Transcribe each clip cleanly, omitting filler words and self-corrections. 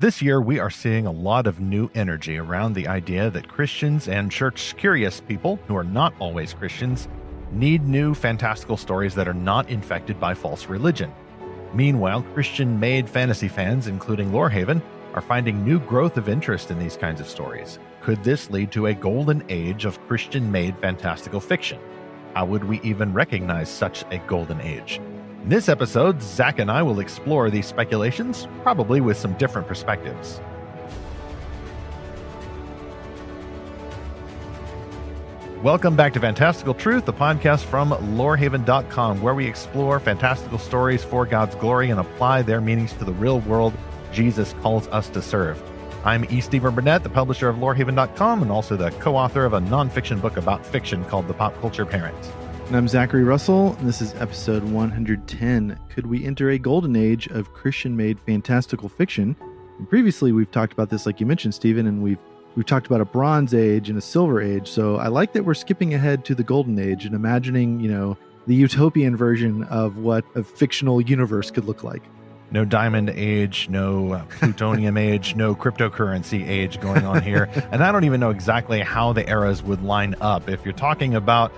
This year, we are seeing a lot of new energy around the idea that Christians and church-curious people who are not always Christians need new fantastical stories that are not infected by false religion. Meanwhile, Christian-made fantasy fans, including Lorehaven, are finding new growth of interest in these kinds of stories. Could this lead to a golden age of Christian-made fantastical fiction? How would we even recognize such a golden age? In this episode, Zack and I will explore these speculations, probably with some different perspectives. Welcome back to Fantastical Truth, the podcast from Lorehaven.com, where we explore fantastical stories for God's glory and apply their meanings to the real world Jesus calls us to serve. I'm E. Stephen Burnett, the publisher of Lorehaven.com, and also the co-author of a nonfiction book about fiction called The Pop Culture Parent. And I'm Zackary Russell, and this is episode 110. Could we enter a golden age of Christian-made fantastical fiction? And previously, we've talked about this, like you mentioned, Stephen, and we've talked about a Bronze Age and a Silver Age. So I like that we're skipping ahead to the Golden Age and imagining, the utopian version of what a fictional universe could look like. No Diamond Age, no Plutonium Age, no cryptocurrency age going on here. And I don't even know exactly how the eras would line up. If you're talking about,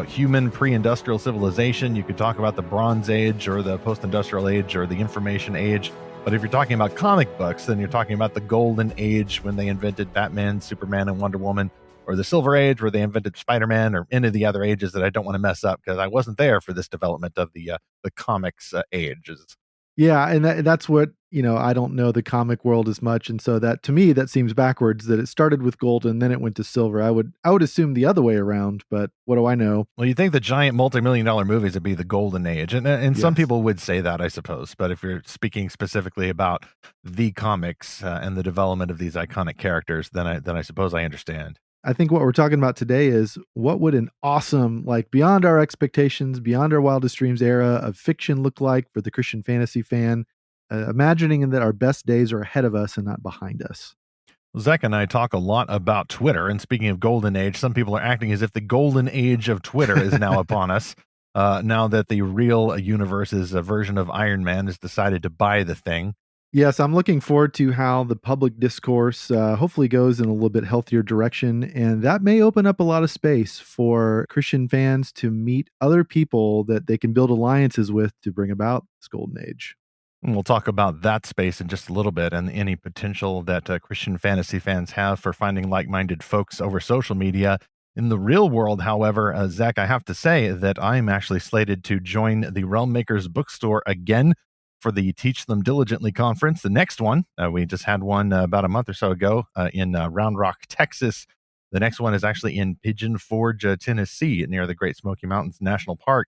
human pre-industrial civilization, you could talk about the Bronze Age or the post-industrial age or the information age. But if you're talking about comic books, then you're talking about the Golden Age when they invented Batman, Superman, and Wonder Woman, or the Silver Age where they invented Spider-Man, or any of the other ages that I don't want to mess up because I wasn't there for this development of the comics ages. Yeah, and that's what, I don't know the comic world as much. And so that, to me, that seems backwards, that it started with golden, then it went to silver. I would assume the other way around, but what do I know? Well, you think the giant multi-million-dollar movies would be the golden age, and yes. Some people would say that, I suppose. But if you're speaking specifically about the comics and the development of these iconic characters, then I suppose I understand. I think what we're talking about today is what would an awesome, beyond our expectations, beyond our wildest dreams era of fiction look like for the Christian fantasy fan, imagining that our best days are ahead of us and not behind us. Zack and I talk a lot about Twitter, and speaking of golden age, some people are acting as if the golden age of Twitter is now upon us, now that the real universe's version of Iron Man has decided to buy the thing. Yes, I'm looking forward to how the public discourse hopefully goes in a little bit healthier direction, and that may open up a lot of space for Christian fans to meet other people that they can build alliances with to bring about this golden age. And we'll talk about that space in just a little bit and any potential that Christian fantasy fans have for finding like-minded folks over social media. In the real world, however, Zack, I have to say that I'm actually slated to join the Realm Makers bookstore again for the Teach Them Diligently conference. The next one, we just had one about a month or so ago in Round Rock, Texas. The next one is actually in Pigeon Forge, Tennessee, near the Great Smoky Mountains National Park.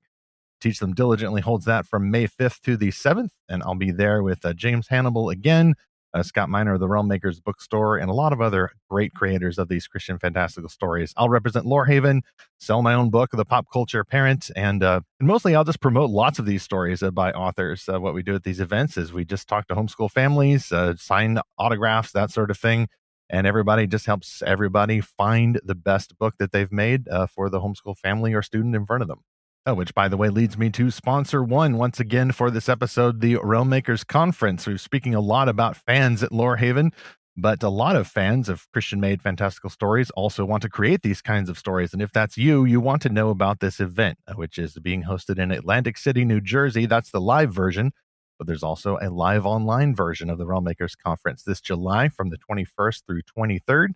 Teach Them Diligently holds that from May 5th to the 7th, and I'll be there with James Hannibal again, Scott Miner of the Realm Makers bookstore, and a lot of other great creators of these Christian fantastical stories. I'll represent Lorehaven, sell my own book, The Pop Culture Parent, and mostly I'll just promote lots of these stories by authors. What we do at these events is we just talk to homeschool families, sign autographs, that sort of thing, and everybody just helps everybody find the best book that they've made for the homeschool family or student in front of them. Which, by the way, leads me to sponsor one once again for this episode, the Realm Makers Conference. We're speaking a lot about fans at Lorehaven, but a lot of fans of Christian-made fantastical stories also want to create these kinds of stories. And if that's you, you want to know about this event, which is being hosted in Atlantic City, New Jersey. That's the live version, but there's also a live online version of the Realm Makers Conference this July from the 21st through 23rd.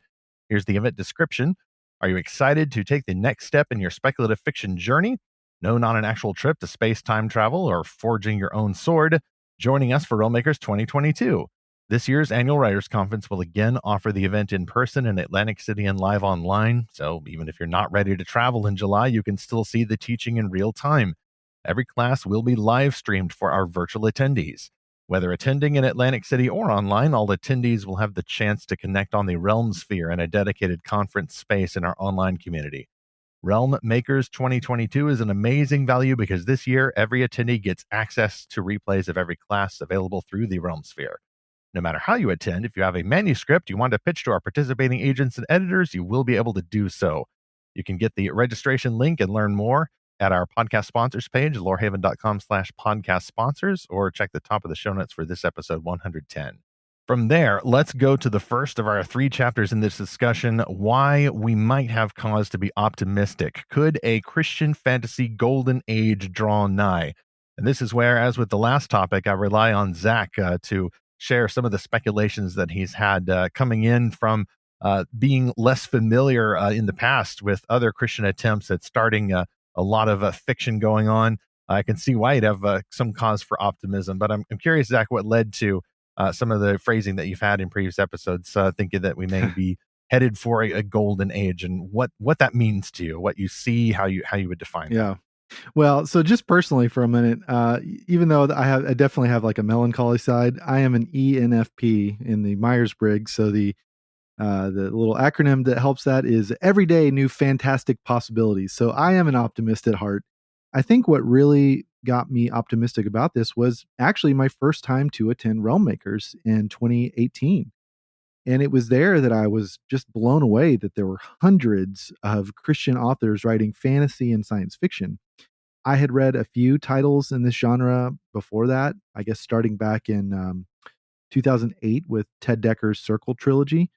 Here's the event description. Are you excited to take the next step in your speculative fiction journey? No, not an actual trip to space-time travel or forging your own sword. Joining us for Realm Makers 2022. This year's annual Writers Conference will again offer the event in person in Atlantic City and live online. So even if you're not ready to travel in July, you can still see the teaching in real time. Every class will be live streamed for our virtual attendees. Whether attending in Atlantic City or online, all attendees will have the chance to connect on the Realm Sphere in a dedicated conference space in our online community. Realm Makers 2022 is an amazing value because this year, every attendee gets access to replays of every class available through the Realm Sphere. No matter how you attend, if you have a manuscript you want to pitch to our participating agents and editors, you will be able to do so. You can get the registration link and learn more at our podcast sponsors page, lorehaven.com/podcast sponsors, or check the top of the show notes for this episode 110. From there, let's go to the first of our 3 chapters in this discussion, why we might have cause to be optimistic. Could a Christian fantasy golden age draw nigh? And this is where, as with the last topic, I rely on Zack to share some of the speculations that he's had coming in from being less familiar in the past with other Christian attempts at starting a lot of fiction going on. I can see why you'd have some cause for optimism, but I'm curious, Zack, what led to some of the phrasing that you've had in previous episodes, thinking that we may be headed for a golden age, and what that means to you, what you see, how you would define Yeah. Well, so just personally for a minute, even though I definitely have like a melancholy side, I am an ENFP in the Myers-Briggs. So the little acronym that helps that is everyday new fantastic possibilities. So I am an optimist at heart. I think what really got me optimistic about this was actually my first time to attend Realm Makers in 2018. And it was there that I was just blown away that there were hundreds of Christian authors writing fantasy and science fiction. I had read a few titles in this genre before that, I guess starting back in 2008 with Ted Decker's Circle trilogy.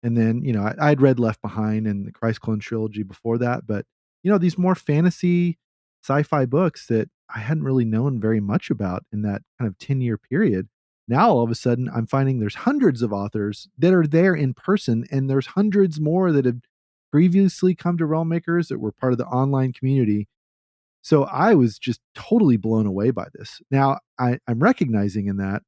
And then, I'd read Left Behind and the Christ Clone trilogy before that. But, these more fantasy sci fi books that I hadn't really known very much about in that kind of 10-year period. Now, all of a sudden, I'm finding there's hundreds of authors that are there in person, and there's hundreds more that have previously come to Realm Makers that were part of the online community. So I was just totally blown away by this. Now, I'm recognizing in that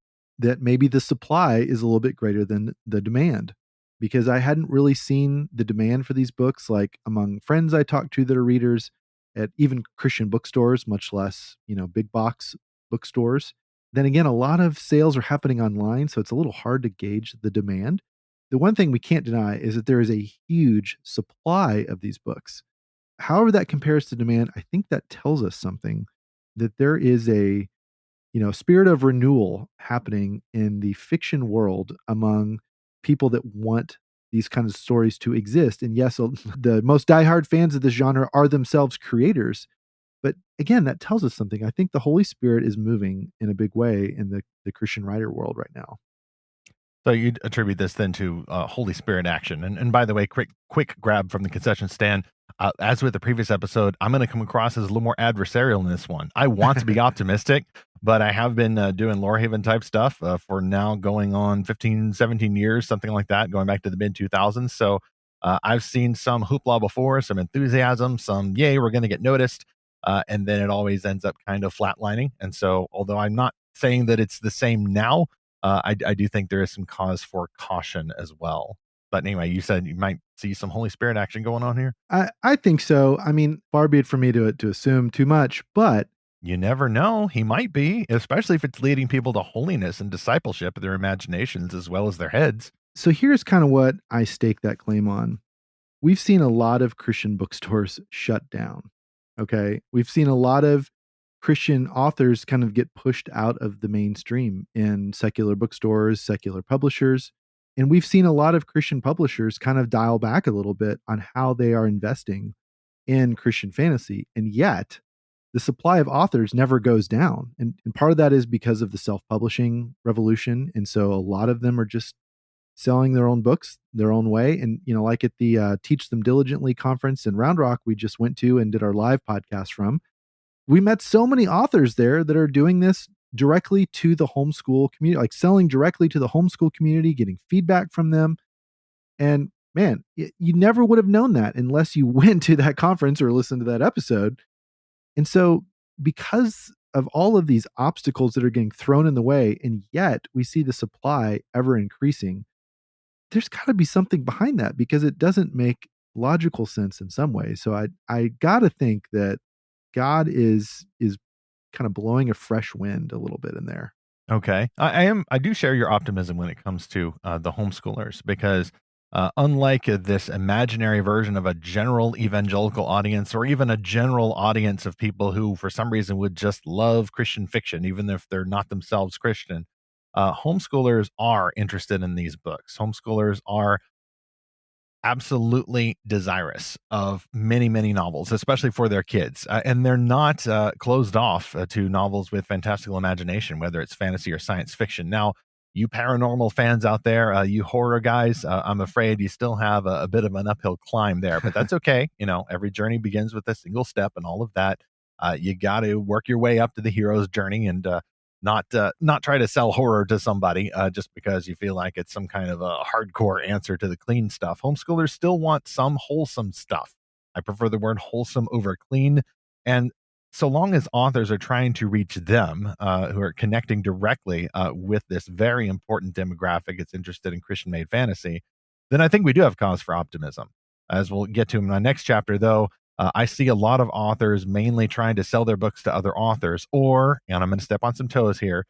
maybe the supply is a little bit greater than the demand, because I hadn't really seen the demand for these books like among friends I talked to that are readers at even Christian bookstores, much less, big box bookstores. Then again, a lot of sales are happening online, so it's a little hard to gauge the demand. The one thing we can't deny is that there is a huge supply of these books. However that compares to demand, I think that tells us something, that there is a spirit of renewal happening in the fiction world among people that want these kinds of stories to exist. And yes, the most diehard fans of this genre are themselves creators. But again, that tells us something. I think the Holy Spirit is moving in a big way in the Christian writer world right now. So you'd attribute this then to Holy Spirit action. And by the way, quick grab from the concession stand. As with the previous episode, I'm going to come across as a little more adversarial in this one. I want to be optimistic, but I have been doing Lorehaven type stuff for now going on 15, 17 years, something like that, going back to the mid 2000s. So I've seen some hoopla before, some enthusiasm, some, yay, we're going to get noticed. And then it always ends up kind of flatlining. And so, although I'm not saying that it's the same now, I do think there is some cause for caution as well. But anyway, you said you might see some Holy Spirit action going on here. I think so. I mean, far be it for me to assume too much, but you never know. He might be, especially if it's leading people to holiness and discipleship of their imaginations as well as their heads. So here's kind of what I stake that claim on. We've seen a lot of Christian bookstores shut down. Okay. We've seen a lot of Christian authors kind of get pushed out of the mainstream in secular bookstores, secular publishers. And we've seen a lot of Christian publishers kind of dial back a little bit on how they are investing in Christian fantasy. And yet, the supply of authors never goes down. And part of that is because of the self-publishing revolution. And so a lot of them are just selling their own books their own way. And, like at the Teach Them Diligently conference in Round Rock, we just went to and did our live podcast from, we met so many authors there that are doing this directly to the homeschool community, like selling directly to the homeschool community, getting feedback from them. And man, you never would have known that unless you went to that conference or listened to that episode. And so, because of all of these obstacles that are getting thrown in the way, and yet we see the supply ever increasing, there's got to be something behind that, because it doesn't make logical sense in some way. So I got to think that God is kind of blowing a fresh wind a little bit in there. Okay. I do share your optimism when it comes to the homeschoolers, because unlike this imaginary version of a general evangelical audience, or even a general audience of people who for some reason would just love Christian fiction, even if they're not themselves Christian, homeschoolers are interested in these books. Homeschoolers are absolutely desirous of many, many novels, especially for their kids. And they're not closed off to novels with fantastical imagination, whether it's fantasy or science fiction. Now, you paranormal fans out there, you horror guys, I'm afraid you still have a bit of an uphill climb there, but that's okay. Every journey begins with a single step and all of that. You got to work your way up to the hero's journey, and not try to sell horror to somebody just because you feel like it's some kind of a hardcore answer to the clean stuff. Homeschoolers still want some wholesome stuff. I prefer the word wholesome over clean. And so long as authors are trying to reach them, who are connecting directly with this very important demographic that's interested in Christian made fantasy, then I think we do have cause for optimism. As we'll get to in my next chapter, though, I see a lot of authors mainly trying to sell their books to other authors, or, and I'm going to step on some toes here,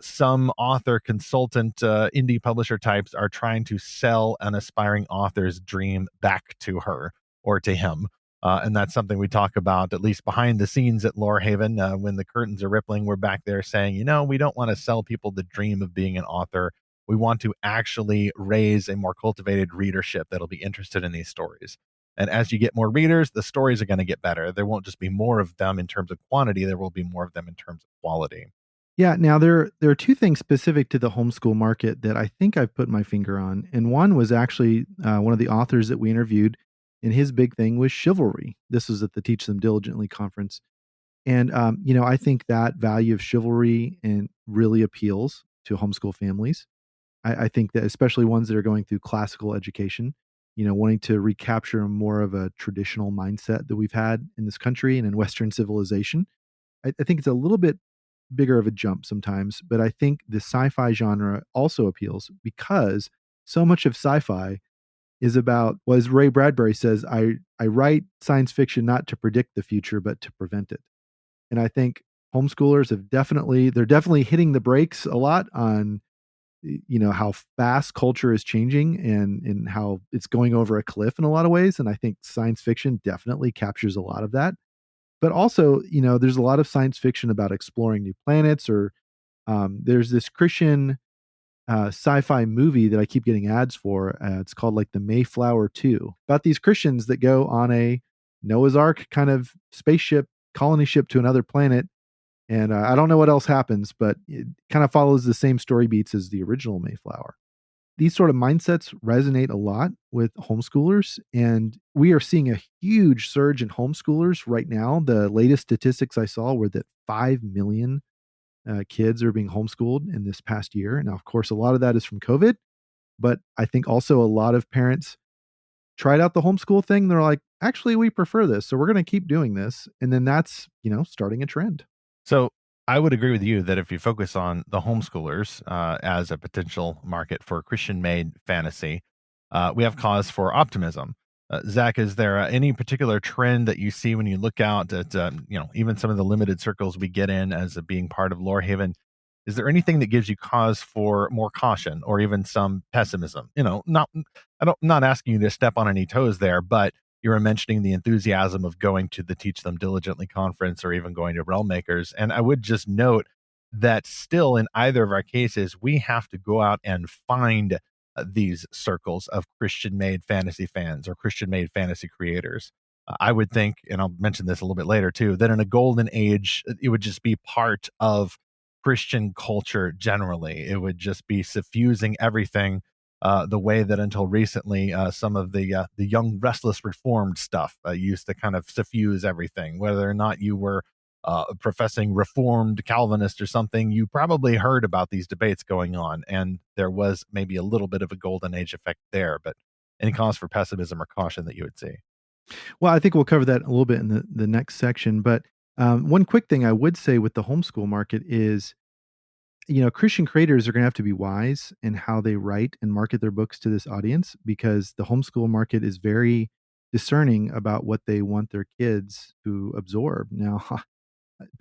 some author consultant, indie publisher types are trying to sell an aspiring author's dream back to her or to him. And that's something we talk about, at least behind the scenes at Lorehaven. When the curtains are rippling, we're back there saying, we don't want to sell people the dream of being an author. We want to actually raise a more cultivated readership that'll be interested in these stories. And as you get more readers, the stories are going to get better. There won't just be more of them in terms of quantity, there will be more of them in terms of quality. Yeah, now there are two things specific to the homeschool market that I think I've put my finger on, and one was actually one of the authors that we interviewed, and his big thing was chivalry. This was at the Teach Them Diligently conference, and I think that value of chivalry and really appeals to homeschool families. I think that especially ones that are going through classical education, wanting to recapture more of a traditional mindset that we've had in this country and in Western civilization. I think it's a little bit bigger of a jump sometimes, but I think the sci-fi genre also appeals because so much of sci-fi is about, well, as Ray Bradbury says, I write science fiction not to predict the future, but to prevent it. And I think homeschoolers they're definitely hitting the brakes a lot on, how fast culture is changing and how it's going over a cliff in a lot of ways. And I think science fiction definitely captures a lot of that. But also, there's a lot of science fiction about exploring new planets, or there's this Christian sci-fi movie that I keep getting ads for. It's called like the Mayflower 2, about these Christians that go on a Noah's Ark kind of spaceship colony ship to another planet. And I don't know what else happens, but it kind of follows the same story beats as the original Mayflower. These sort of mindsets resonate a lot with homeschoolers, and we are seeing a huge surge in homeschoolers right now. The latest statistics I saw were that 5 million kids are being homeschooled in this past year. Now, of course, a lot of that is from COVID, but I think also a lot of parents tried out the homeschool thing. They're like, actually, we prefer this, so we're going to keep doing this. And then that's, starting a trend. So I would agree with you that if you focus on the homeschoolers as a potential market for Christian made fantasy, we have cause for optimism. Zack, is there any particular trend that you see when you look out at, even some of the limited circles we get in as being part of Lorehaven? Is there anything that gives you cause for more caution or even some pessimism? I'm not asking you to step on any toes there, but you were mentioning the enthusiasm of going to the Teach Them Diligently conference or even going to Realm Makers. And I would just note that still in either of our cases, we have to go out and find these circles of Christian made fantasy fans or Christian made fantasy creators. I would think, and I'll mention this a little bit later too, that in a golden age, it would just be part of Christian culture generally. It would just be suffusing everything the way that until recently some of the young restless reformed stuff used to kind of suffuse everything. Whether or not you were professing reformed Calvinist or something, you probably heard about these debates going on, and there was maybe a little bit of a golden age effect there. But any cause for pessimism or caution that you would see? Well, I think we'll cover that a little bit in the next section. But one quick thing I would say with the homeschool market is, Christian creators are going to have to be wise in how they write and market their books to this audience, because the homeschool market is very discerning about what they want their kids to absorb. Now,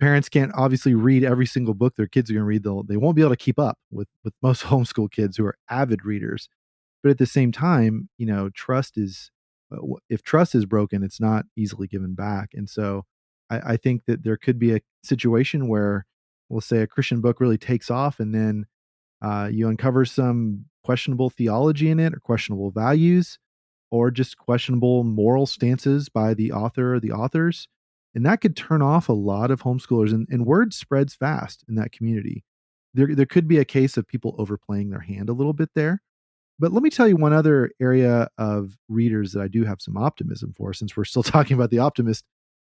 parents can't obviously read every single book their kids are going to read. They won't be able to keep up with most homeschool kids who are avid readers. But at the same time, trust is, if trust is broken, it's not easily given back. And so I think that there could be a situation where, we'll say, a Christian book really takes off, and then you uncover some questionable theology in it, or questionable values, or just questionable moral stances by the author or the authors. And that could turn off a lot of homeschoolers, and word spreads fast in that community. there could be a case of people overplaying their hand a little bit there. But let me tell you one other area of readers that I do have some optimism for, since we're still talking about the optimist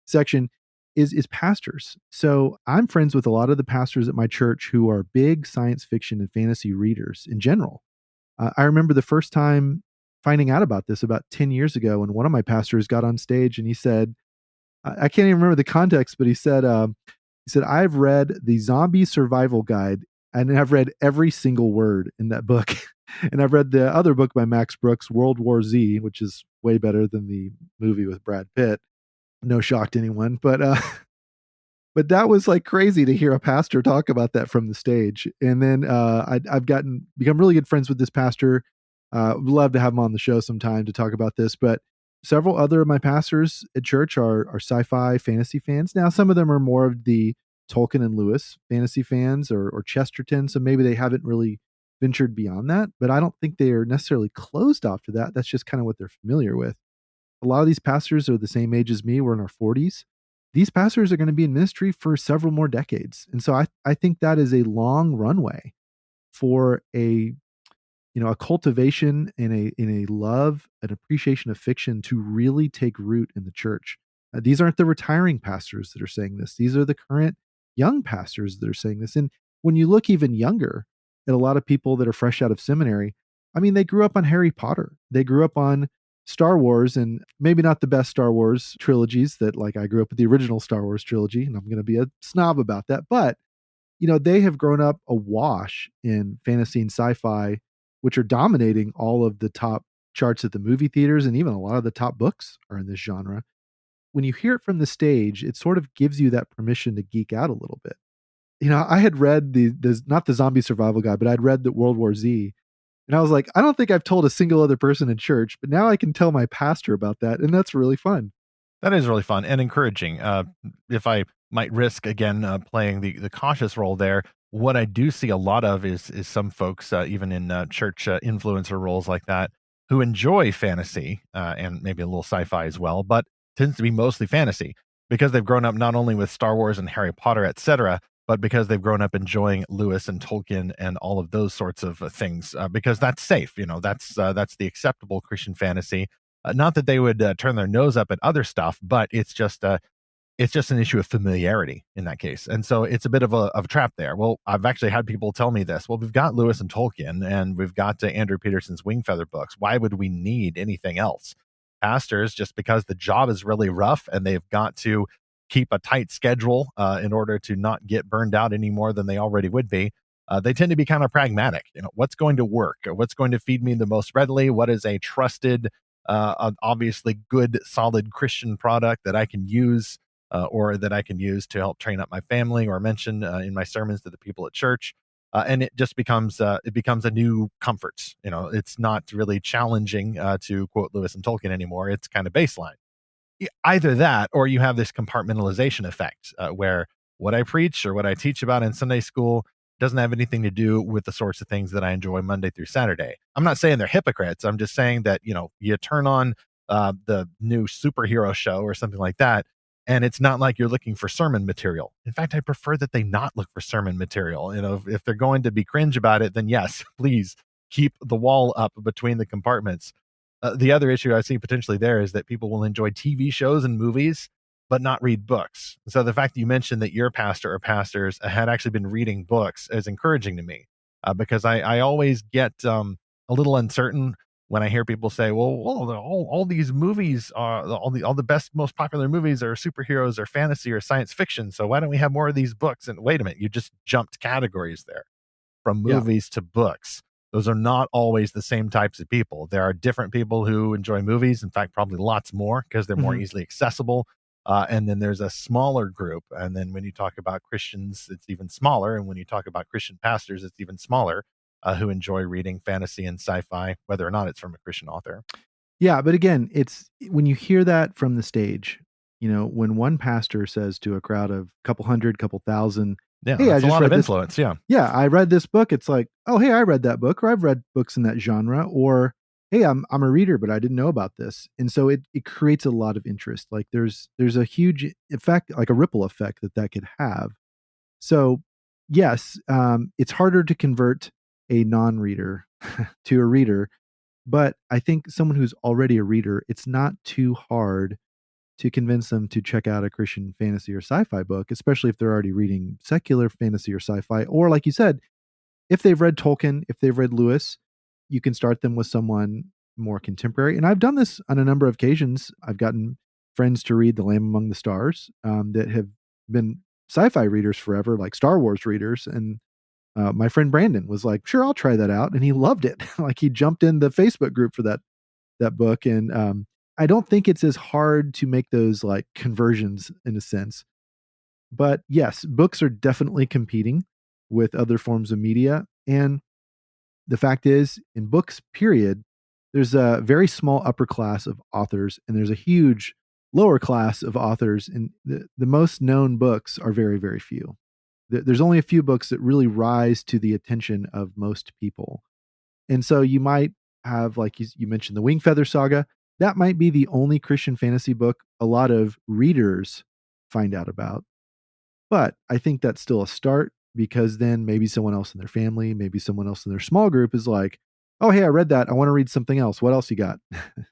section, is pastors. So I'm friends with a lot of the pastors at my church who are big science fiction and fantasy readers in general. I remember the first time finding out about this about 10 years ago when one of my pastors got on stage and he said, I can't even remember the context, but he said, I've read the Zombie Survival Guide and I've read every single word in that book. And I've read the other book by Max Brooks, World War Z, which is way better than the movie with Brad Pitt. No shock to anyone, but that was like crazy to hear a pastor talk about that from the stage. And then I've become really good friends with this pastor. Would love to have him on the show sometime to talk about this. But several other of my pastors at church are sci-fi fantasy fans. Now, some of them are more of the Tolkien and Lewis fantasy fans or Chesterton, so maybe they haven't really ventured beyond that. But I don't think they are necessarily closed off to that. That's just kind of what they're familiar with. A lot of these pastors are the same age as me. We're in our 40s. These pastors are going to be in ministry for several more decades. And so I think that is a long runway for a cultivation and a love, an appreciation of fiction to really take root in the church. These aren't the retiring pastors that are saying this. These are the current young pastors that are saying this. And when you look even younger at a lot of people that are fresh out of seminary, I mean, they grew up on Harry Potter. They grew up on Star Wars, and maybe not the best Star Wars trilogies that, like, I grew up with the original Star Wars trilogy, and I'm going to be a snob about that. But, they have grown up awash in fantasy and sci-fi, which are dominating all of the top charts at the movie theaters, and even a lot of the top books are in this genre. When you hear it from the stage, it sort of gives you that permission to geek out a little bit. I had read the not the Zombie Survival Guide, but I'd read the World War Z, and I was like, I don't think I've told a single other person in church, but now I can tell my pastor about that, and that's really fun. That is really fun and encouraging. If I might risk again playing the cautious role there, what I do see a lot of is some folks, even in church influencer roles like that, who enjoy fantasy and maybe a little sci-fi as well, but tends to be mostly fantasy because they've grown up not only with Star Wars and Harry Potter, etc., but because they've grown up enjoying Lewis and Tolkien and all of those sorts of things, because that's safe. That's the acceptable Christian fantasy. Not that they would turn their nose up at other stuff, but it's just an issue of familiarity in that case. And so it's a bit of a trap there. Well, I've actually had people tell me this. Well, we've got Lewis and Tolkien and we've got Andrew Peterson's Wingfeather books. Why would we need anything else? Pastors, just because the job is really rough and they've got to keep a tight schedule in order to not get burned out any more than they already would be. They tend to be kind of pragmatic. What's going to work? What's going to feed me the most readily? What is a trusted, obviously good, solid Christian product that I can use or that I can use to help train up my family or mention in my sermons to the people at church. And it just becomes a new comfort. It's not really challenging to quote Lewis and Tolkien anymore. It's kind of baseline. Either that or you have this compartmentalization effect where what I preach or what I teach about in Sunday school doesn't have anything to do with the sorts of things that I enjoy Monday through Saturday. I'm not saying they're hypocrites. I'm just saying that, you turn on the new superhero show or something like that, and it's not like you're looking for sermon material. In fact, I prefer that they not look for sermon material. If they're going to be cringe about it, then yes, please keep the wall up between the compartments. The other issue I see potentially there is that people will enjoy TV shows and movies, but not read books. So the fact that you mentioned that your pastor or pastors had actually been reading books is encouraging to me because I always get a little uncertain when I hear people say, well, all these movies are all the best, most popular movies are superheroes or fantasy or science fiction. So why don't we have more of these books? And wait a minute, you just jumped categories there from Yeah. movies to books. Those are not always the same types of people. There are different people who enjoy movies. In fact, probably lots more because they're more easily accessible. And then there's a smaller group. And then when you talk about Christians, it's even smaller. And when you talk about Christian pastors, it's even smaller who enjoy reading fantasy and sci-fi, whether or not it's from a Christian author. Yeah, but again, it's when you hear that from the stage, when one pastor says to a crowd of couple hundred, couple thousand, Yeah, hey, I that's a just lot read of this. influence. Yeah. Yeah, I read this book. It's like, oh, hey, I read that book, or I've read books in that genre, or hey, I'm a reader, but I didn't know about this. And so it creates a lot of interest. Like there's a huge effect, like a ripple effect that could have. So yes, it's harder to convert a non-reader to a reader, but I think someone who's already a reader, it's not too hard to convince them to check out a Christian fantasy or sci-fi book, especially if they're already reading secular fantasy or sci-fi, or like you said, if they've read Tolkien, if they've read Lewis, you can start them with someone more contemporary. And I've done this on a number of occasions. I've gotten friends to read The Lamb Among the Stars that have been sci-fi readers forever, like Star Wars readers. And my friend Brandon was like, "Sure, I'll try that out," and he loved it. Like he jumped in the Facebook group for that book, and I don't think it's as hard to make those like conversions in a sense. But yes, books are definitely competing with other forms of media. And the fact is, in books, period, there's a very small upper class of authors, and there's a huge lower class of authors. And the most known books are very, very few. There's only a few books that really rise to the attention of most people. And so you might have, like you mentioned, the Wingfeather Saga. That might be the only Christian fantasy book a lot of readers find out about. But I think that's still a start because then maybe someone else in their family, maybe someone else in their small group is like, "Oh, hey, I read that. I want to read something else. What else you got?"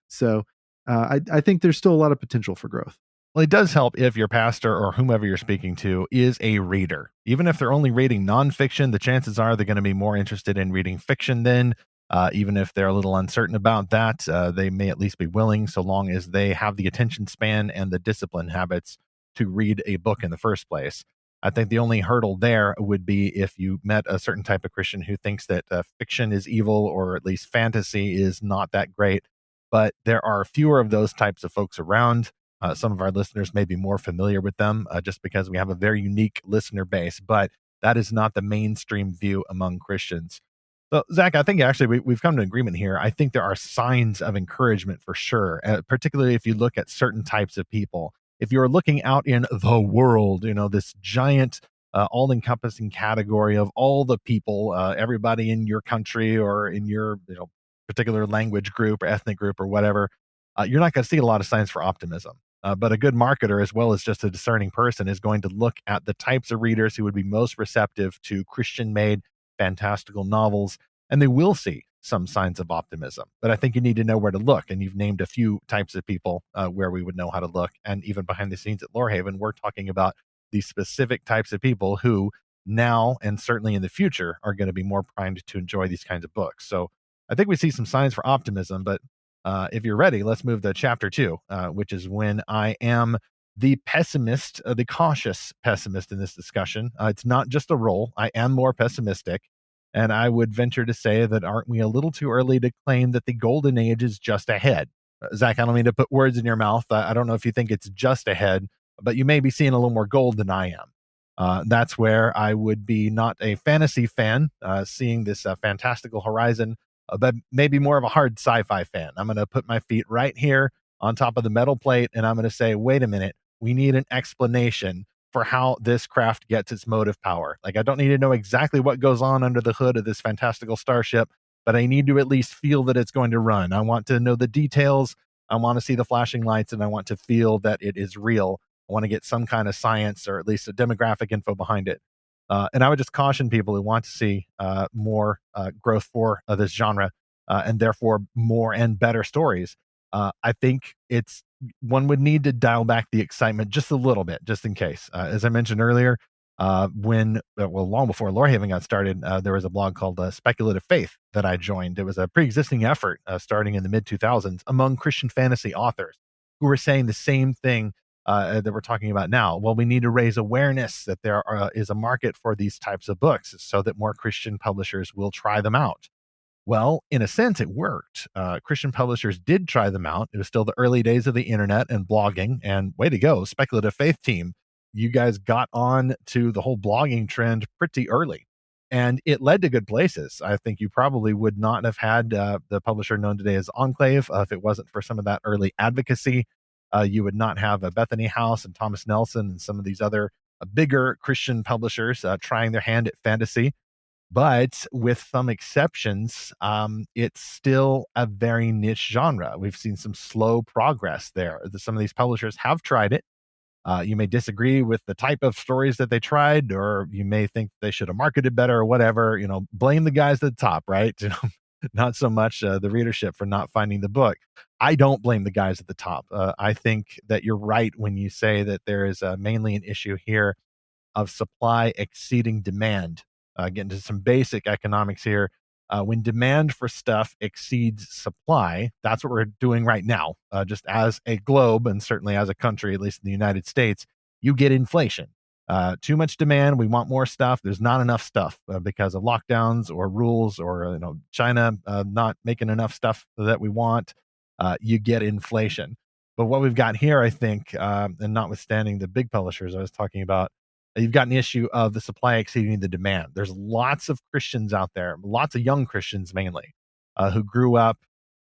So I think there's still a lot of potential for growth. Well, it does help if your pastor or whomever you're speaking to is a reader. Even if they're only reading nonfiction, the chances are they're going to be more interested in reading fiction then. Even if they're a little uncertain about that, they may at least be willing, so long as they have the attention span and the discipline habits to read a book in the first place. I think the only hurdle there would be if you met a certain type of Christian who thinks that fiction is evil, or at least fantasy is not that great. But there are fewer of those types of folks around. Some of our listeners may be more familiar with them just because we have a very unique listener base, but that is not the mainstream view among Christians. So, Zach, I think actually we've come to an agreement here. I think there are signs of encouragement for sure, particularly if you look at certain types of people. If you're looking out in the world, this giant, all encompassing category of all the people, everybody in your country or in your particular language group or ethnic group or whatever, you're not going to see a lot of signs for optimism. But a good marketer, as well as just a discerning person, is going to look at the types of readers who would be most receptive to Christian made fantastical novels, and they will see some signs of optimism. But I think you need to know where to look. And you've named a few types of people where we would know how to look. And even behind the scenes at Lorehaven, we're talking about these specific types of people who now and certainly in the future are going to be more primed to enjoy these kinds of books. So I think we see some signs for optimism, but if you're ready, let's move to chapter 2, which is when I am the pessimist, the cautious pessimist in this discussion. It's not just a role. I am more pessimistic. And I would venture to say that aren't we a little too early to claim that the golden age is just ahead? Zach, I don't mean to put words in your mouth. I don't know if you think it's just ahead, but you may be seeing a little more gold than I am. That's where I would be not a fantasy fan, seeing this fantastical horizon, but maybe more of a hard sci-fi fan. I'm going to put my feet right here on top of the metal plate, and I'm going to say, wait a minute, we need an explanation for how this craft gets its motive power. Like, I don't need to know exactly what goes on under the hood of this fantastical starship, but I need to at least feel that it's going to run. I want to know the details. I want to see the flashing lights, and I want to feel that it is real. I want to get some kind of science or at least a demographic info behind it. And I would just caution people who want to see more growth for this genre and therefore more and better stories. I think one would need to dial back the excitement just a little bit, just in case. As I mentioned earlier, long before Lorehaven got started, there was a blog called Speculative Faith that I joined. It was a pre-existing effort starting in the mid 2000s among Christian fantasy authors who were saying the same thing that we're talking about now. Well, we need to raise awareness that there is a market for these types of books so that more Christian publishers will try them out. Well, in a sense, it worked. Christian publishers did try them out. It was still the early days of the internet and blogging, and way to go, Speculative Faith team. You guys got on to the whole blogging trend pretty early, and it led to good places. I think you probably would not have had the publisher known today as Enclave if it wasn't for some of that early advocacy. You would not have a Bethany House and Thomas Nelson and some of these other bigger Christian publishers trying their hand at fantasy. But with some exceptions, it's still a very niche genre. We've seen some slow progress there. Some of these publishers have tried it. You may disagree with the type of stories that they tried, or you may think they should have marketed better or whatever. Blame the guys at the top, right? Not so much the readership for not finding the book. I don't blame the guys at the top. I think that you're right when you say that there is mainly an issue here of supply exceeding demand. Getting to some basic economics here. When demand for stuff exceeds supply, that's what we're doing right now. Just as a globe, and certainly as a country, at least in the United States, you get inflation. Too much demand, we want more stuff. There's not enough stuff because of lockdowns or rules, or China not making enough stuff that we want. You get inflation. But what we've got here, I think, and notwithstanding the big publishers I was talking about, you've got an issue of the supply exceeding the demand. There's lots of Christians out there, lots of young Christians mainly, who grew up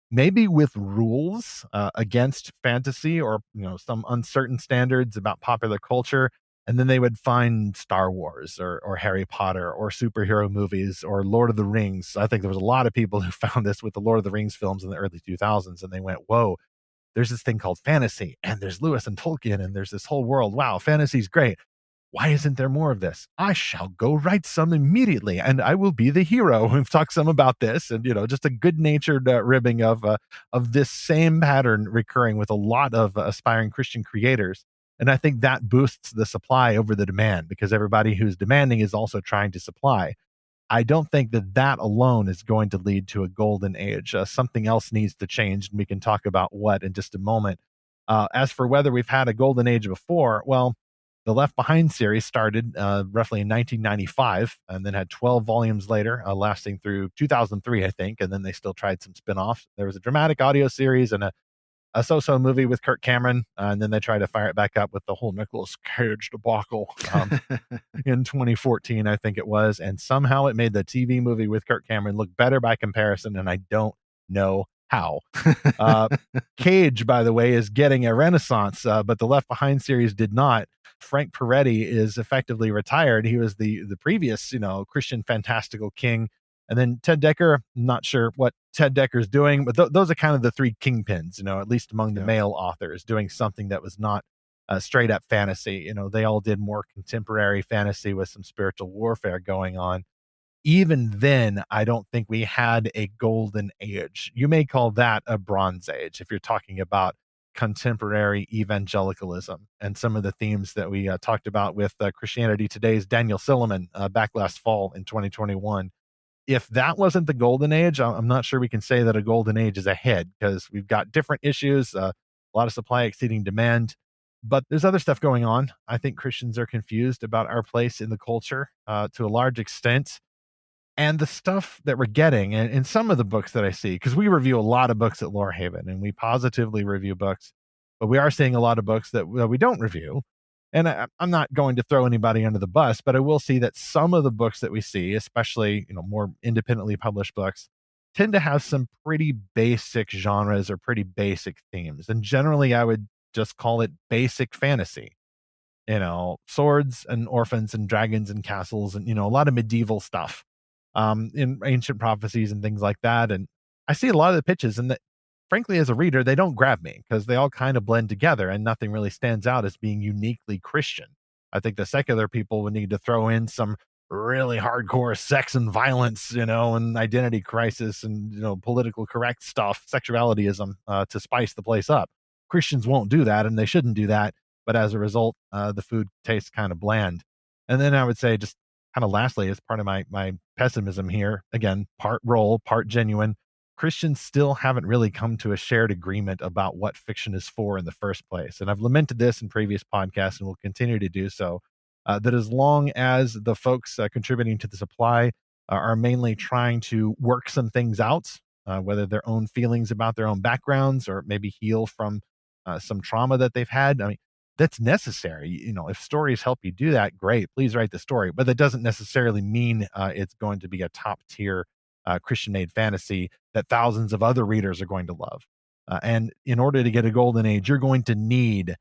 maybe with rules against fantasy, or some uncertain standards about popular culture, and then they would find Star Wars or Harry Potter or superhero movies or Lord of the Rings. I think there was a lot of people who found this with the Lord of the Rings films in the early 2000s, and they went, whoa, there's this thing called fantasy, and there's Lewis and Tolkien, and there's this whole world. Wow, fantasy's great. Why isn't there more of this? I shall go write some immediately, and I will be the hero. We've talked some about this, and just a good-natured ribbing of this same pattern recurring with a lot of aspiring Christian creators. And I think that boosts the supply over the demand, because everybody who's demanding is also trying to supply. I don't think that that alone is going to lead to a golden age. Something else needs to change, and we can talk about what in just a moment. As for whether we've had a golden age before, well, the Left Behind series started roughly in 1995, and then had 12 volumes later, lasting through 2003, I think, and then they still tried some spin-offs. There was a dramatic audio series and a so-so movie with Kirk Cameron, and then they tried to fire it back up with the whole Nicolas Cage debacle in 2014, I think it was, and somehow it made the TV movie with Kirk Cameron look better by comparison, and I don't know how. Cage, by the way, is getting a renaissance, but the Left Behind series did not. Frank Peretti is effectively retired. He was the previous, Christian fantastical king. And then Ted Decker, not sure what Ted Decker's doing, but those are kind of the three kingpins, at least among the male authors, doing something that was not straight up fantasy. They all did more contemporary fantasy with some spiritual warfare going on. Even then, I don't think we had a golden age. You may call that a bronze age if you're talking about contemporary evangelicalism and some of the themes that we talked about with Christianity Today's Daniel Silliman back last fall in 2021. If that wasn't the golden age, I'm not sure we can say that a golden age is ahead, because we've got different issues, a lot of supply exceeding demand, but there's other stuff going on. I think Christians are confused about our place in the culture to a large extent. And the stuff that we're getting in some of the books that I see, because we review a lot of books at Lorehaven and we positively review books, but we are seeing a lot of books that we don't review. And I'm not going to throw anybody under the bus, but I will see that some of the books that we see, especially more independently published books, tend to have some pretty basic genres or pretty basic themes. And generally, I would just call it basic fantasy. Swords and orphans and dragons and castles and a lot of medieval stuff in ancient prophecies and things like that. And I see a lot of the pitches, and that, frankly, as a reader, they don't grab me because they all kind of blend together and nothing really stands out as being uniquely Christian. I think the secular people would need to throw in some really hardcore sex and violence, and identity crisis and, political correct stuff, sexualityism, to spice the place up. Christians won't do that, and they shouldn't do that. But as a result, the food tastes kind of bland. And then I would say, just kind of lastly, as part of my pessimism here, again, part role, part genuine, Christians still haven't really come to a shared agreement about what fiction is for in the first place. And I've lamented this in previous podcasts and will continue to do so, that as long as the folks contributing to the supply are mainly trying to work some things out, whether their own feelings about their own backgrounds or maybe heal from some trauma that they've had, I mean, that's necessary. If stories help you do that, great, please write the story. But that doesn't necessarily mean it's going to be a top tier Christian made fantasy that thousands of other readers are going to love. And in order to get a golden age, you're going to need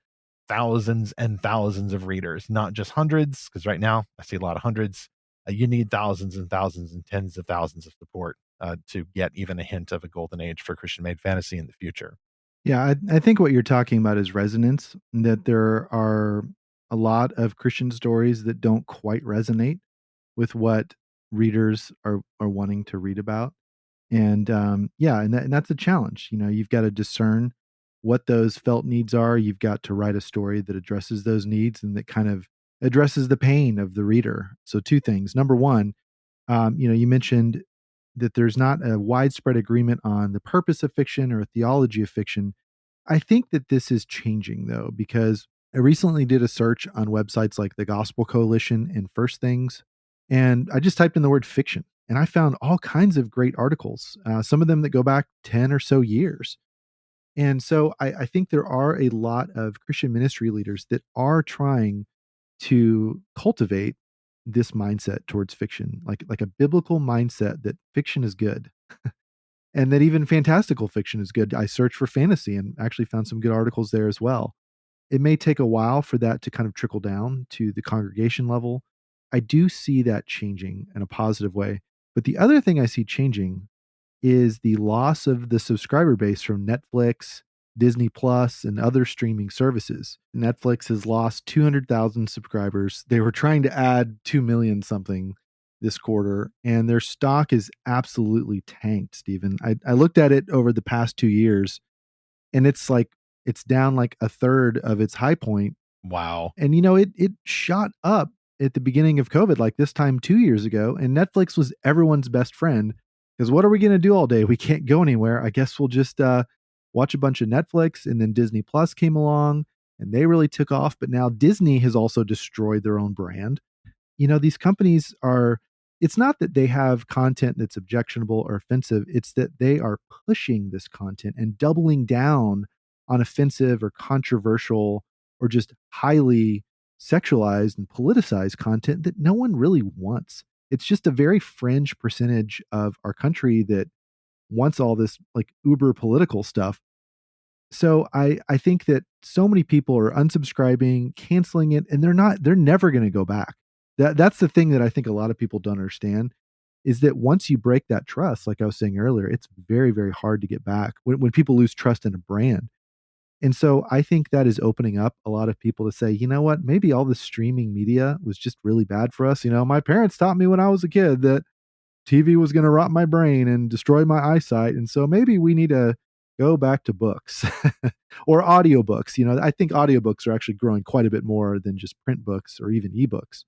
thousands and thousands of readers, not just hundreds, because right now I see a lot of hundreds. You need thousands and thousands and tens of thousands of support to get even a hint of a golden age for Christian made fantasy in the future. Yeah, I think what you're talking about is resonance, that there are a lot of Christian stories that don't quite resonate with what readers are wanting to read about. And yeah, and that's a challenge. You know, you've got to discern what those felt needs are. You've got to write a story that addresses those needs and that kind of addresses the pain of the reader. So two things. Number one, you mentioned that there's not a widespread agreement on the purpose of fiction or a theology of fiction. I think that this is changing though, because I recently did a search on websites like the Gospel Coalition and First Things, and I just typed in the word fiction, and I found all kinds of great articles, some of them that go back 10 or so years. And so I think there are a lot of Christian ministry leaders that are trying to cultivate this mindset towards fiction, like a biblical mindset that fiction is good and that even fantastical fiction is good. I searched for fantasy and actually found some good articles there as well. It may take a while for that to kind of trickle down to the congregation level. I do see that changing in a positive way. But the other thing I see changing is the loss of the subscriber base from Netflix, Disney Plus, and other streaming services. Netflix has lost 200,000 subscribers. They were trying to add 2 million something this quarter, and their stock is absolutely tanked, Stephen. I looked at it over the past 2 years, and it's down like a third of its high point. Wow. And it shot up at the beginning of COVID, like this time 2 years ago, and Netflix was everyone's best friend. Because what are we going to do all day? We can't go anywhere. I guess we'll just watch a bunch of Netflix. And then Disney Plus came along, and they really took off. But now Disney has also destroyed their own brand. These companies are, it's not that they have content that's objectionable or offensive, it's that they are pushing this content and doubling down on offensive or controversial or just highly sexualized and politicized content that no one really wants. It's just a very fringe percentage of our country that wants all this like uber political stuff. So I think that so many people are unsubscribing, canceling it, and they're never going to go back. That's the thing that I think a lot of people don't understand is that once you break that trust, like I was saying earlier, it's very, very hard to get back when people lose trust in a brand. And so I think that is opening up a lot of people to say, you know what, maybe all this streaming media was just really bad for us. My parents taught me when I was a kid that TV was going to rot my brain and destroy my eyesight. And so maybe we need to go back to books or audiobooks. I think audiobooks are actually growing quite a bit more than just print books or even ebooks.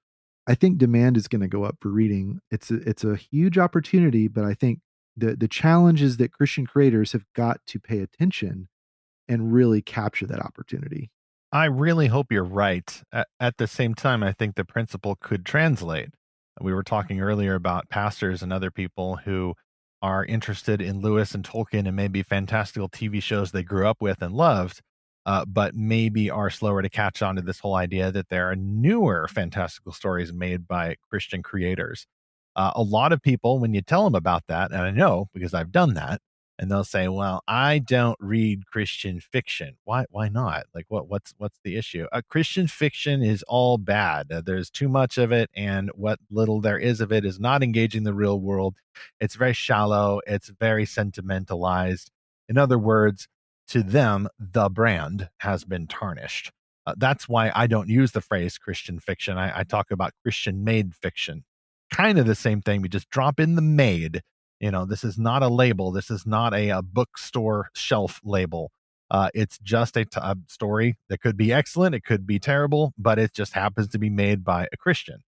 I think demand is going to go up for reading. It's a huge opportunity, but I think the challenge is that Christian creators have got to pay attention and really capture that opportunity. I really hope you're right. At the same time, I think the principle could translate. We were talking earlier about pastors and other people who are interested in Lewis and Tolkien and maybe fantastical TV shows they grew up with and loved, but maybe are slower to catch on to this whole idea that there are newer fantastical stories made by Christian creators. A lot of people, when you tell them about that, and I know because I've done that, and they'll say, "Well, I don't read Christian fiction." Why not? Like what's the issue? Christian fiction is all bad. There's too much of it, and what little there is of it is not engaging the real world. It's very shallow, it's very sentimentalized. In other words, to them, the brand has been tarnished. That's why I don't use the phrase Christian fiction. I talk about Christian made fiction. Kind of the same thing. We just drop in the made. This is not a label. This is not a bookstore shelf label. It's just a story that could be excellent. It could be terrible, but it just happens to be made by a Christian.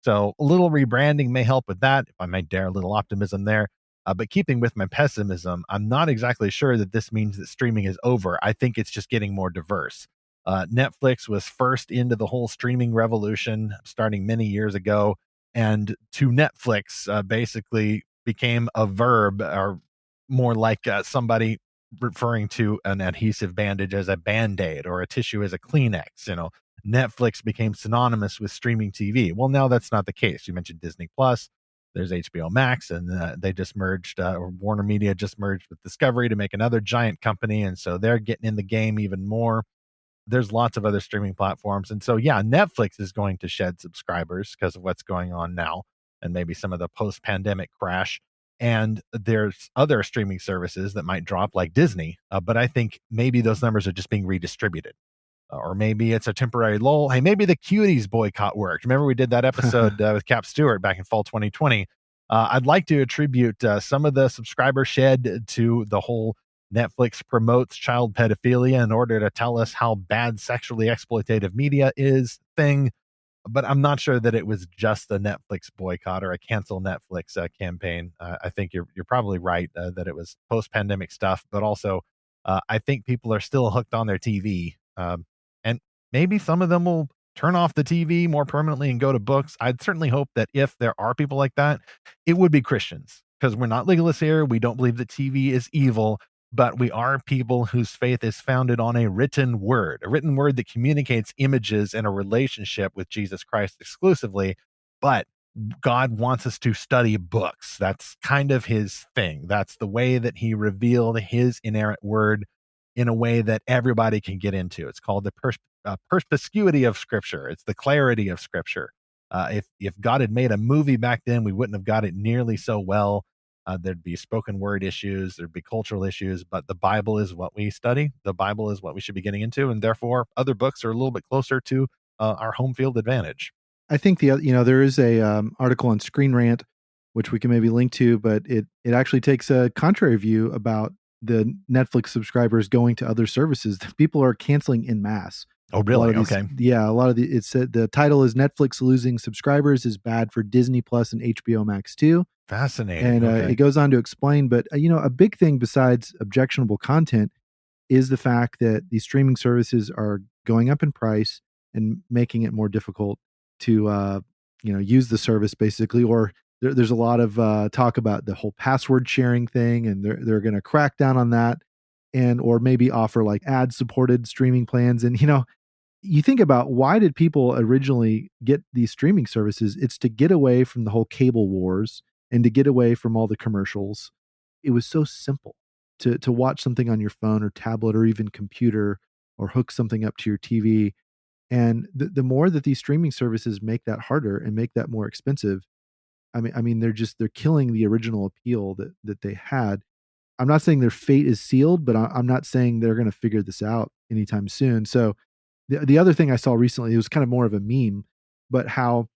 So a little rebranding may help with that, if I may dare a little optimism there. But keeping with my pessimism, I'm not exactly sure that this means that streaming is over. I think it's just getting more diverse. Netflix was first into the whole streaming revolution starting many years ago. And to Netflix basically became a verb, or more like somebody referring to an adhesive bandage as a band-aid or a tissue as a Kleenex. Netflix became synonymous with streaming TV. Well, now that's not the case. You mentioned Disney Plus. There's HBO Max, and they just merged, or Warner Media just merged with Discovery to make another giant company. And so they're getting in the game even more. There's lots of other streaming platforms. And so, yeah, Netflix is going to shed subscribers because of what's going on now and maybe some of the post pandemic crash. And there's other streaming services that might drop, like Disney, but I think maybe those numbers are just being redistributed. Or maybe it's a temporary lull. Hey, maybe the Cuties boycott worked. Remember, we did that episode with Cap Stewart back in fall 2020. I'd like to attribute some of the subscriber shed to the whole Netflix promotes child pedophilia in order to tell us how bad sexually exploitative media is thing. But I'm not sure that it was just a Netflix boycott or a cancel Netflix campaign. I think you're probably right that it was post pandemic stuff, but also I think people are still hooked on their TV, and maybe some of them will turn off the TV more permanently and go to books. I'd certainly hope that if there are people like that, it would be Christians, because we're not legalists here. We don't believe that TV is evil, but we are people whose faith is founded on a written word that communicates images and a relationship with Jesus Christ exclusively. But God wants us to study books. That's kind of his thing. That's the way that he revealed his inerrant word in a way that everybody can get into. It's called the perspicuity of Scripture. It's the clarity of Scripture. If God had made a movie back then, we wouldn't have got it nearly so well. There'd be spoken word issues, there'd be cultural issues, but the Bible is what we study. The Bible is what we should be getting into, and therefore other books are a little bit closer to our home field advantage. I think there is a article on Screen Rant, which we can maybe link to, but it actually takes a contrary view about the Netflix subscribers going to other services. People are canceling in mass. Oh, really? Okay. Yeah, a lot of it said the title is Netflix losing subscribers is bad for Disney Plus and HBO Max too. Fascinating. And okay. It goes on to explain, but a big thing besides objectionable content is the fact that these streaming services are going up in price and making it more difficult to use the service basically. Or there's a lot of talk about the whole password sharing thing, and they're going to crack down on that, and or maybe offer like ad supported streaming plans. And you think about, why did people originally get these streaming services? It's to get away from the whole cable wars and to get away from all the commercials. It was so simple to watch something on your phone or tablet or even computer, or hook something up to your TV. And the more that these streaming services make that harder and make that more expensive, I mean they're killing the original appeal that they had. I'm not saying their fate is sealed, but I'm not saying they're going to figure this out anytime soon. So the other thing I saw recently, it was kind of more of a meme, but how,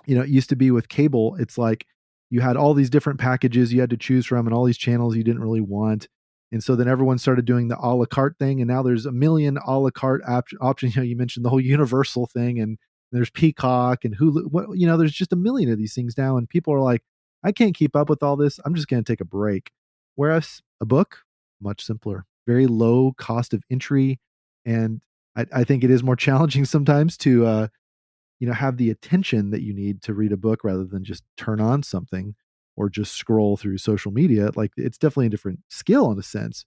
it used to be with cable, it's like you had all these different packages you had to choose from and all these channels you didn't really want. And so then everyone started doing the a la carte thing. And now there's a million a la carte options. You mentioned the whole Universal thing, and there's Peacock and Hulu. There's just a million of these things now. And people are like, I can't keep up with all this. I'm just going to take a break. Whereas a book, much simpler, very low cost of entry. And I think it is more challenging sometimes to, have the attention that you need to read a book rather than just turn on something or just scroll through social media. Like, it's definitely a different skill in a sense.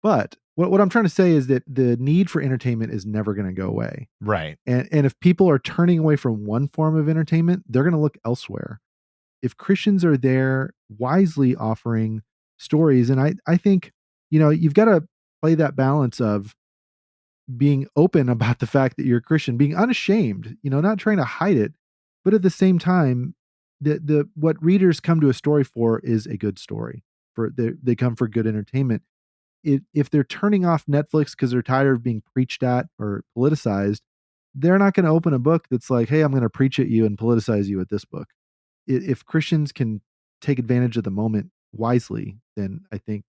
But what I'm trying to say is that the need for entertainment is never going to go away. Right. And if people are turning away from one form of entertainment, they're going to look elsewhere. If Christians are there wisely offering stories, and I think, you've got to play that balance of being open about the fact that you're a Christian, being unashamed, not trying to hide it, but at the same time, the what readers come to a story for is a good story. They come for good entertainment. If they're turning off Netflix because they're tired of being preached at or politicized, they're not going to open a book that's like, hey, I'm going to preach at you and politicize you with this book. If Christians can take advantage of the moment wisely, then I think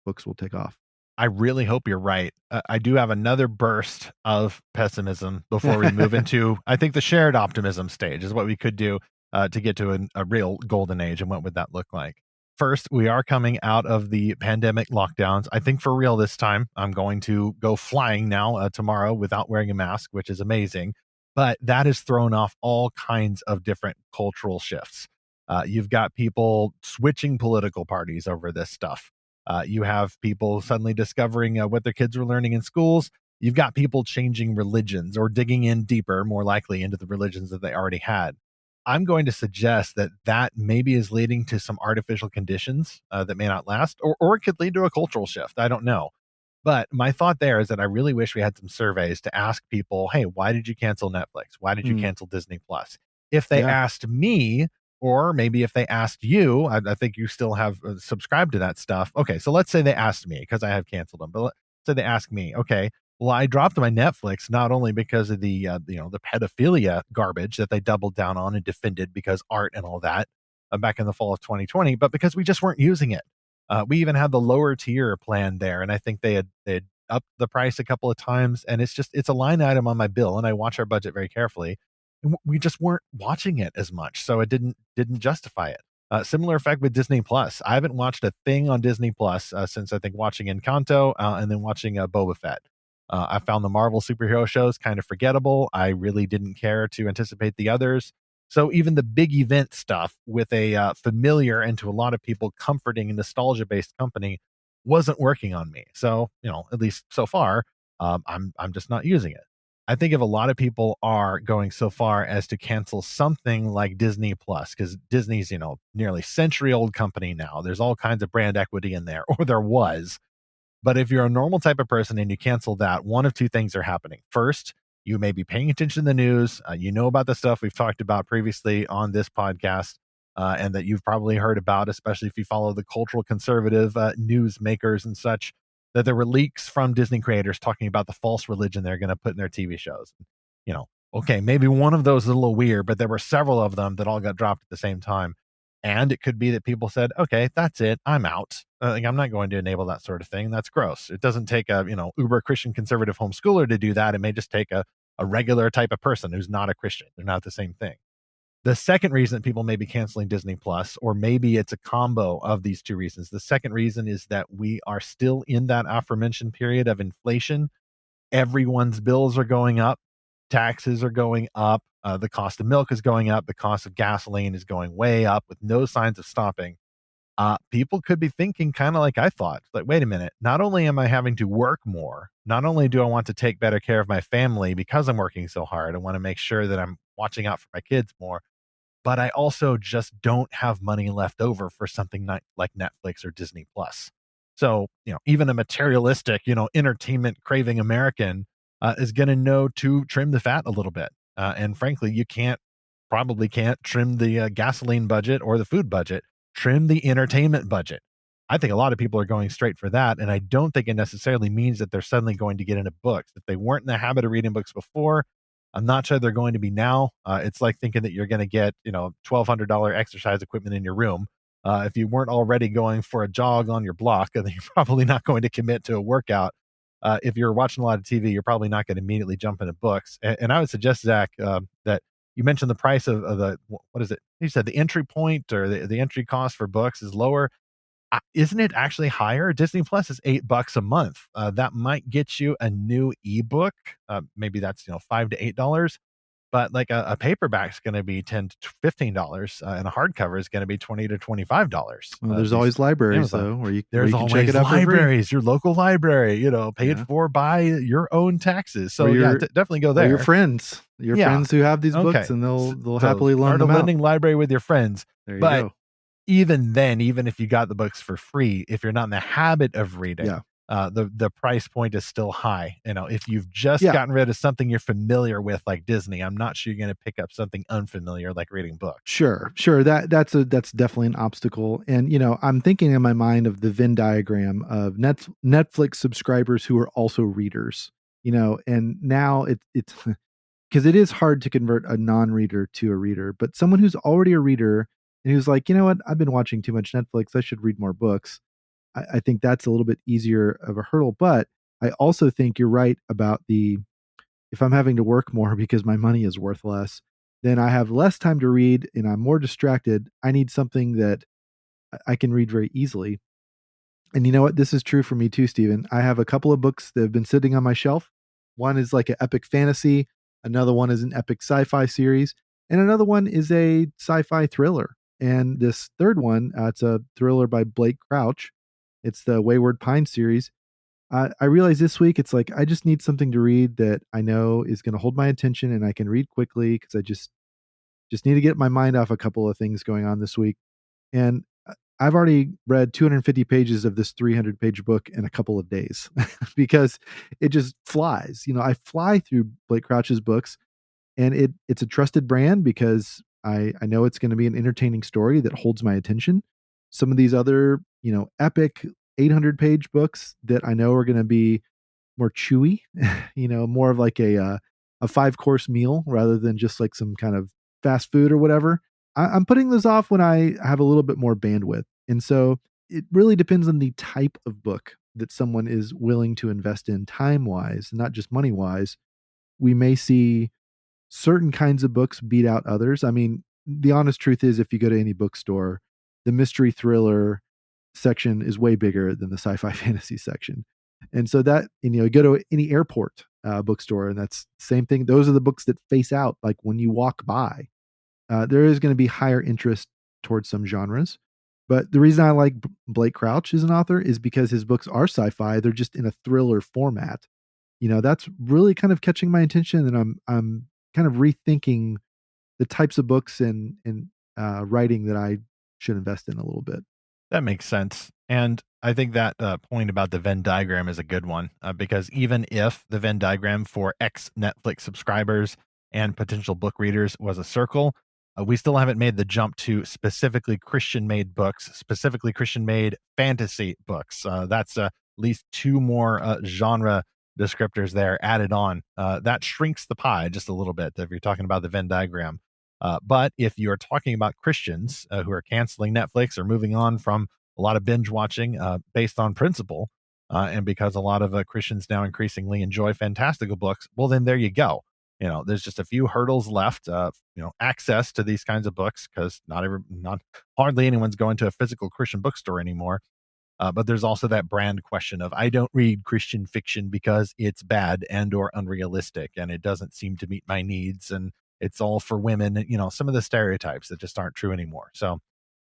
books will take off. I really hope you're right. I do have another burst of pessimism before we move into, I think, the shared optimism stage is what we could do to get to a real golden age. And what would that look like? First, we are coming out of the pandemic lockdowns. I think for real this time. I'm going to go flying now tomorrow without wearing a mask, which is amazing. But that has thrown off all kinds of different cultural shifts. You've got people switching political parties over this stuff. You have people suddenly discovering what their kids were learning in schools. You've got people changing religions or digging in deeper, more likely, into the religions that they already had. I'm going to suggest that maybe is leading to some artificial conditions that may not last, or it could lead to a cultural shift. I don't know. But my thought there is that I really wish we had some surveys to ask people, hey, why did you cancel Netflix? Why did you cancel Disney Plus? If they asked me, Or maybe if they asked you, I think you still have subscribed to that stuff. Okay, so let's say they asked me because I have canceled them, but let's say they ask me, okay, well, I dropped my Netflix not only because of the the pedophilia garbage that they doubled down on and defended because art and all that back in the fall of 2020, but because we just weren't using it. We even had the lower tier plan there, and I think they had upped the price a couple of times, and it's a line item on my bill, and I watch our budget very carefully. And we just weren't watching it as much, so it didn't justify it. Similar effect with Disney Plus. I haven't watched a thing on Disney Plus since I think watching Encanto and then watching Boba Fett. I found the Marvel superhero shows kind of forgettable. I really didn't care to anticipate the others. So even the big event stuff with a familiar and to a lot of people comforting and nostalgia based company wasn't working on me. So at least so far, I'm just not using it. I think if a lot of people are going so far as to cancel something like Disney Plus, because Disney's nearly century old company now. There's all kinds of brand equity in there, or there was. But if you're a normal type of person and you cancel that, one of two things are happening. First, you may be paying attention to the news. You know about the stuff we've talked about previously on this podcast, and that you've probably heard about, especially if you follow the cultural conservative news makers and such, that there were leaks from Disney creators talking about the false religion they're going to put in their TV shows. Okay, maybe one of those is a little weird, but there were several of them that all got dropped at the same time. And it could be that people said, okay, that's it. I'm out. I'm not going to enable that sort of thing. That's gross. It doesn't take a, uber Christian conservative homeschooler to do that. It may just take a regular type of person who's not a Christian. They're not the same thing. The second reason that people may be canceling Disney Plus, or maybe it's a combo of these two reasons. The second reason is that we are still in that aforementioned period of inflation. Everyone's bills are going up. Taxes are going up. The cost of milk is going up. The cost of gasoline is going way up with no signs of stopping. People could be thinking kind of like I thought, like, wait a minute, not only am I having to work more, not only do I want to take better care of my family because I'm working so hard, I want to make sure that I'm watching out for my kids more, but I also just don't have money left over for something like Netflix or Disney Plus. So, even a materialistic, entertainment craving American is going to know to trim the fat a little bit. And frankly, you probably can't trim the gasoline budget or the food budget, trim the entertainment budget. I think a lot of people are going straight for that. And I don't think it necessarily means that they're suddenly going to get into books. If they weren't in the habit of reading books before, I'm not sure they're going to be now. It's like thinking that you're going to get, $1,200 exercise equipment in your room. If you weren't already going for a jog on your block, then you're probably not going to commit to a workout. If you're watching a lot of TV, you're probably not going to immediately jump into books. And I would suggest, Zach, that you mentioned the price of the, what is it? You said the entry point or the entry cost for books is lower. Isn't it actually higher? Disney Plus is $8 a month. That might get you a new ebook. Maybe that's $5 to $8. But like a paperback is going to be $10 to $15, and a hardcover is going to be $20 to $25. Well, there's always libraries though, where you there's can always check it out libraries. Your local library, paid for by your own taxes. So definitely go there. Or your friends who have these books, and they'll happily loan them out. Start a lending library with your friends. There you go. Even then, even if you got the books for free, if you're not in the habit of reading, the price point is still high. If you've just gotten rid of something you're familiar with, like Disney, I'm not sure you're going to pick up something unfamiliar like reading books. Sure. That's definitely an obstacle. And I'm thinking in my mind of the Venn diagram of Netflix subscribers who are also readers. And now it's because it is hard to convert a non-reader to a reader, but someone who's already a reader and who's like, you know what, I've been watching too much Netflix, I should read more books. I think that's a little bit easier of a hurdle, but I also think you're right about if I'm having to work more because my money is worth less, then I have less time to read and I'm more distracted. I need something that I can read very easily. And you know what? This is true for me too, Stephen. I have a couple of books that have been sitting on my shelf. One is like an epic fantasy. Another one is an epic sci-fi series. And another one is a sci-fi thriller. And this third one, it's a thriller by Blake Crouch. It's the Wayward Pine series. I realized this week, it's like, I just need something to read that I know is going to hold my attention and I can read quickly because I just need to get my mind off a couple of things going on this week. And I've already read 250 pages of this 300-page book in a couple of days because it just flies. I fly through Blake Crouch's books, and it's a trusted brand because I know it's going to be an entertaining story that holds my attention. Some of these other, epic 800-page books that I know are going to be more chewy, more of like a 5-course meal rather than just like some kind of fast food or whatever. I'm putting those off when I have a little bit more bandwidth. And so it really depends on the type of book that someone is willing to invest in time wise, not just money wise. We may see certain kinds of books beat out others. I mean, the honest truth is, if you go to any bookstore, the mystery thriller section is way bigger than the sci-fi fantasy section. And so that, you go to any airport bookstore, and that's the same thing. Those are the books that face out, like when you walk by. There is going to be higher interest towards some genres. But the reason I like Blake Crouch as an author is because his books are sci-fi. They're just in a thriller format. That's really kind of catching my attention, and I'm kind of rethinking the types of books and writing that I should invest in a little bit. That makes sense. And I think that point about the Venn diagram is a good one because even if the Venn diagram for ex Netflix subscribers and potential book readers was a circle, we still haven't made the jump to specifically Christian made books, specifically Christian made fantasy books. That's at least 2 more genre descriptors there added on. That shrinks the pie just a little bit if you're talking about the Venn diagram. But if you're talking about Christians who are canceling Netflix or moving on from a lot of binge watching based on principle, and because a lot of Christians now increasingly enjoy fantastical books, well, then there you go. There's just a few hurdles left. Access to these kinds of books because not hardly anyone's going to a physical Christian bookstore anymore. But there's also that brand question of I don't read Christian fiction because it's bad and or unrealistic and it doesn't seem to meet my needs and it's all for women. Some of the stereotypes that just aren't true anymore. So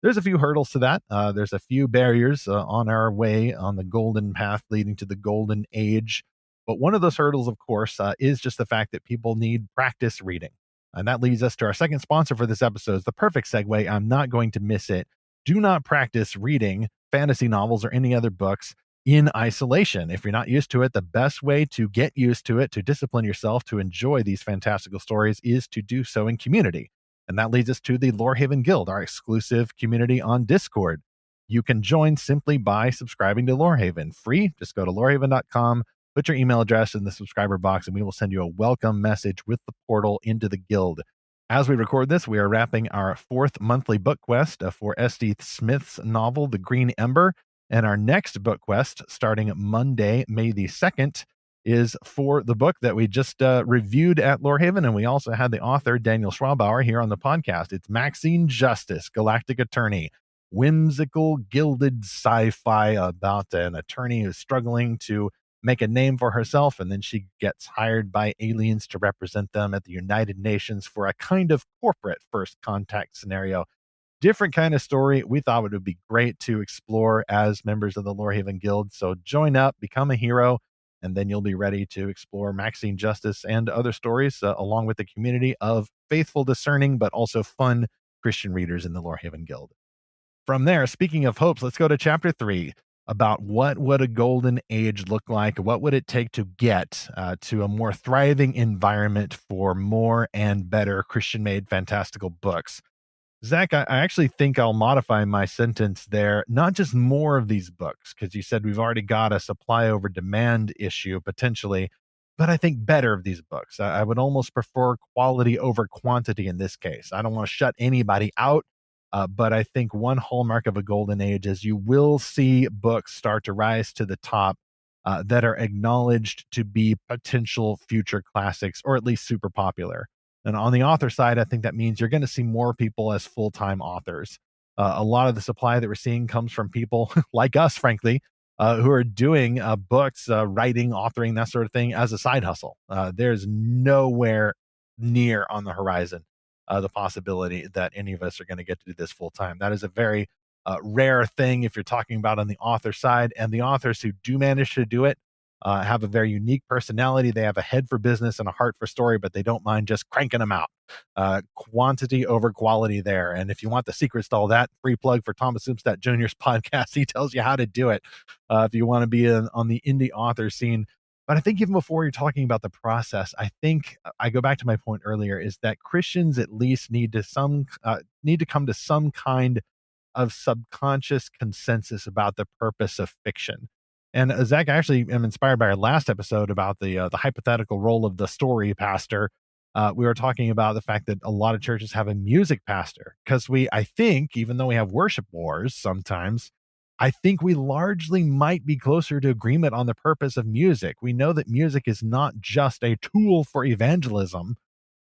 there's a few hurdles to that. There's a few barriers on our way on the golden path leading to the golden age. But one of those hurdles, of course, is just the fact that people need practice reading. And that leads us to our second sponsor for this episode. It's the perfect segue. I'm not going to miss it. Do not practice reading fantasy novels or any other books in isolation. If you're not used to it, the best way to get used to it, to discipline yourself, to enjoy these fantastical stories is to do so in community. And that leads us to the Lorehaven Guild, our exclusive community on Discord. You can join simply by subscribing to Lorehaven. Free. Just go to lorehaven.com, put your email address in the subscriber box, and we will send you a welcome message with the portal into the guild. As we record this, we are wrapping our 4th monthly book quest for S.D. Smith's novel, The Green Ember. And our next book quest, starting Monday, May the 2nd, is for the book that we just reviewed at Lorehaven. And we also had the author, Daniel Schwabauer, here on the podcast. It's Maxine Justice, Galactic Attorney, whimsical, gilded sci-fi about an attorney who's struggling to make a name for herself, and then she gets hired by aliens to represent them at the United Nations for a kind of corporate first contact scenario. Different kind of story. We thought it would be great to explore as members of the Lorehaven Guild. So join up, become a hero, and then you'll be ready to explore Maxine Justice and other stories along with the community of faithful, discerning, but also fun Christian readers in the Lorehaven Guild. From there, speaking of hopes, let's go to chapter 3 about what would a golden age look like? What would it take to get to a more thriving environment for more and better Christian-made fantastical books? Zach, I actually think I'll modify my sentence there. Not just more of these books, because you said we've already got a supply over demand issue potentially, but I think better of these books. I would almost prefer quality over quantity in this case. I don't want to shut anybody out, but I think one hallmark of a golden age is you will see books start to rise to the top that are acknowledged to be potential future classics, or at least super popular. And on the author side, I think that means you're going to see more people as full-time authors. A lot of the supply that we're seeing comes from people like us, frankly, who are doing books, writing, authoring, that sort of thing as a side hustle. There's nowhere near on the horizon the possibility that any of us are going to get to do this full-time. That is a very rare thing if you're talking about on the author side. And the authors who do manage to do it have a very unique personality. They have a head for business and a heart for story, but they don't mind just cranking them out. Quantity over quality there. And if you want the secrets to all that, free plug for Thomas Umstattd Jr.'s podcast. He tells you how to do it if you want to be on the indie author scene. But I think even before you're talking about the process, I think I go back to my point earlier is that Christians at least need to come to some kind of subconscious consensus about the purpose of fiction. And Zach, I actually am inspired by our last episode about the hypothetical role of the story pastor. We were talking about the fact that a lot of churches have a music pastor because I think, even though we have worship wars sometimes, I think we largely might be closer to agreement on the purpose of music. We know that music is not just a tool for evangelism,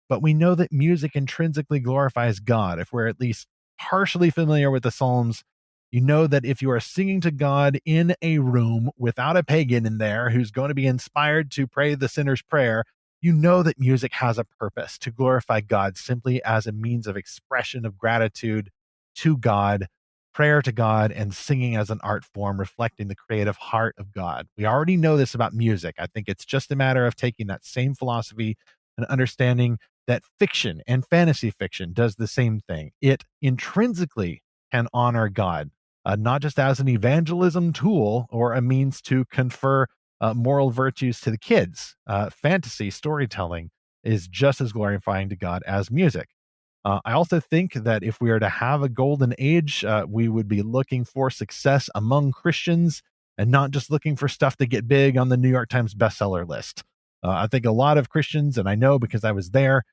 but we know that music intrinsically glorifies God. If we're at least partially familiar with the Psalms, you know that if you are singing to God in a room without a pagan in there who's going to be inspired to pray the sinner's prayer, you know that music has a purpose to glorify God simply as a means of expression of gratitude to God, prayer to God, and singing as an art form reflecting the creative heart of God. We already know this about music. I think it's just a matter of taking that same philosophy and understanding that fiction and fantasy fiction does the same thing. It intrinsically can honor God, not just as an evangelism tool or a means to confer moral virtues to the kids. Fantasy storytelling is just as glorifying to God as music. I also think that if we are to have a golden age, we would be looking for success among Christians and not just looking for stuff to get big on the New York Times bestseller list. I think a lot of Christians, and I know because I was there,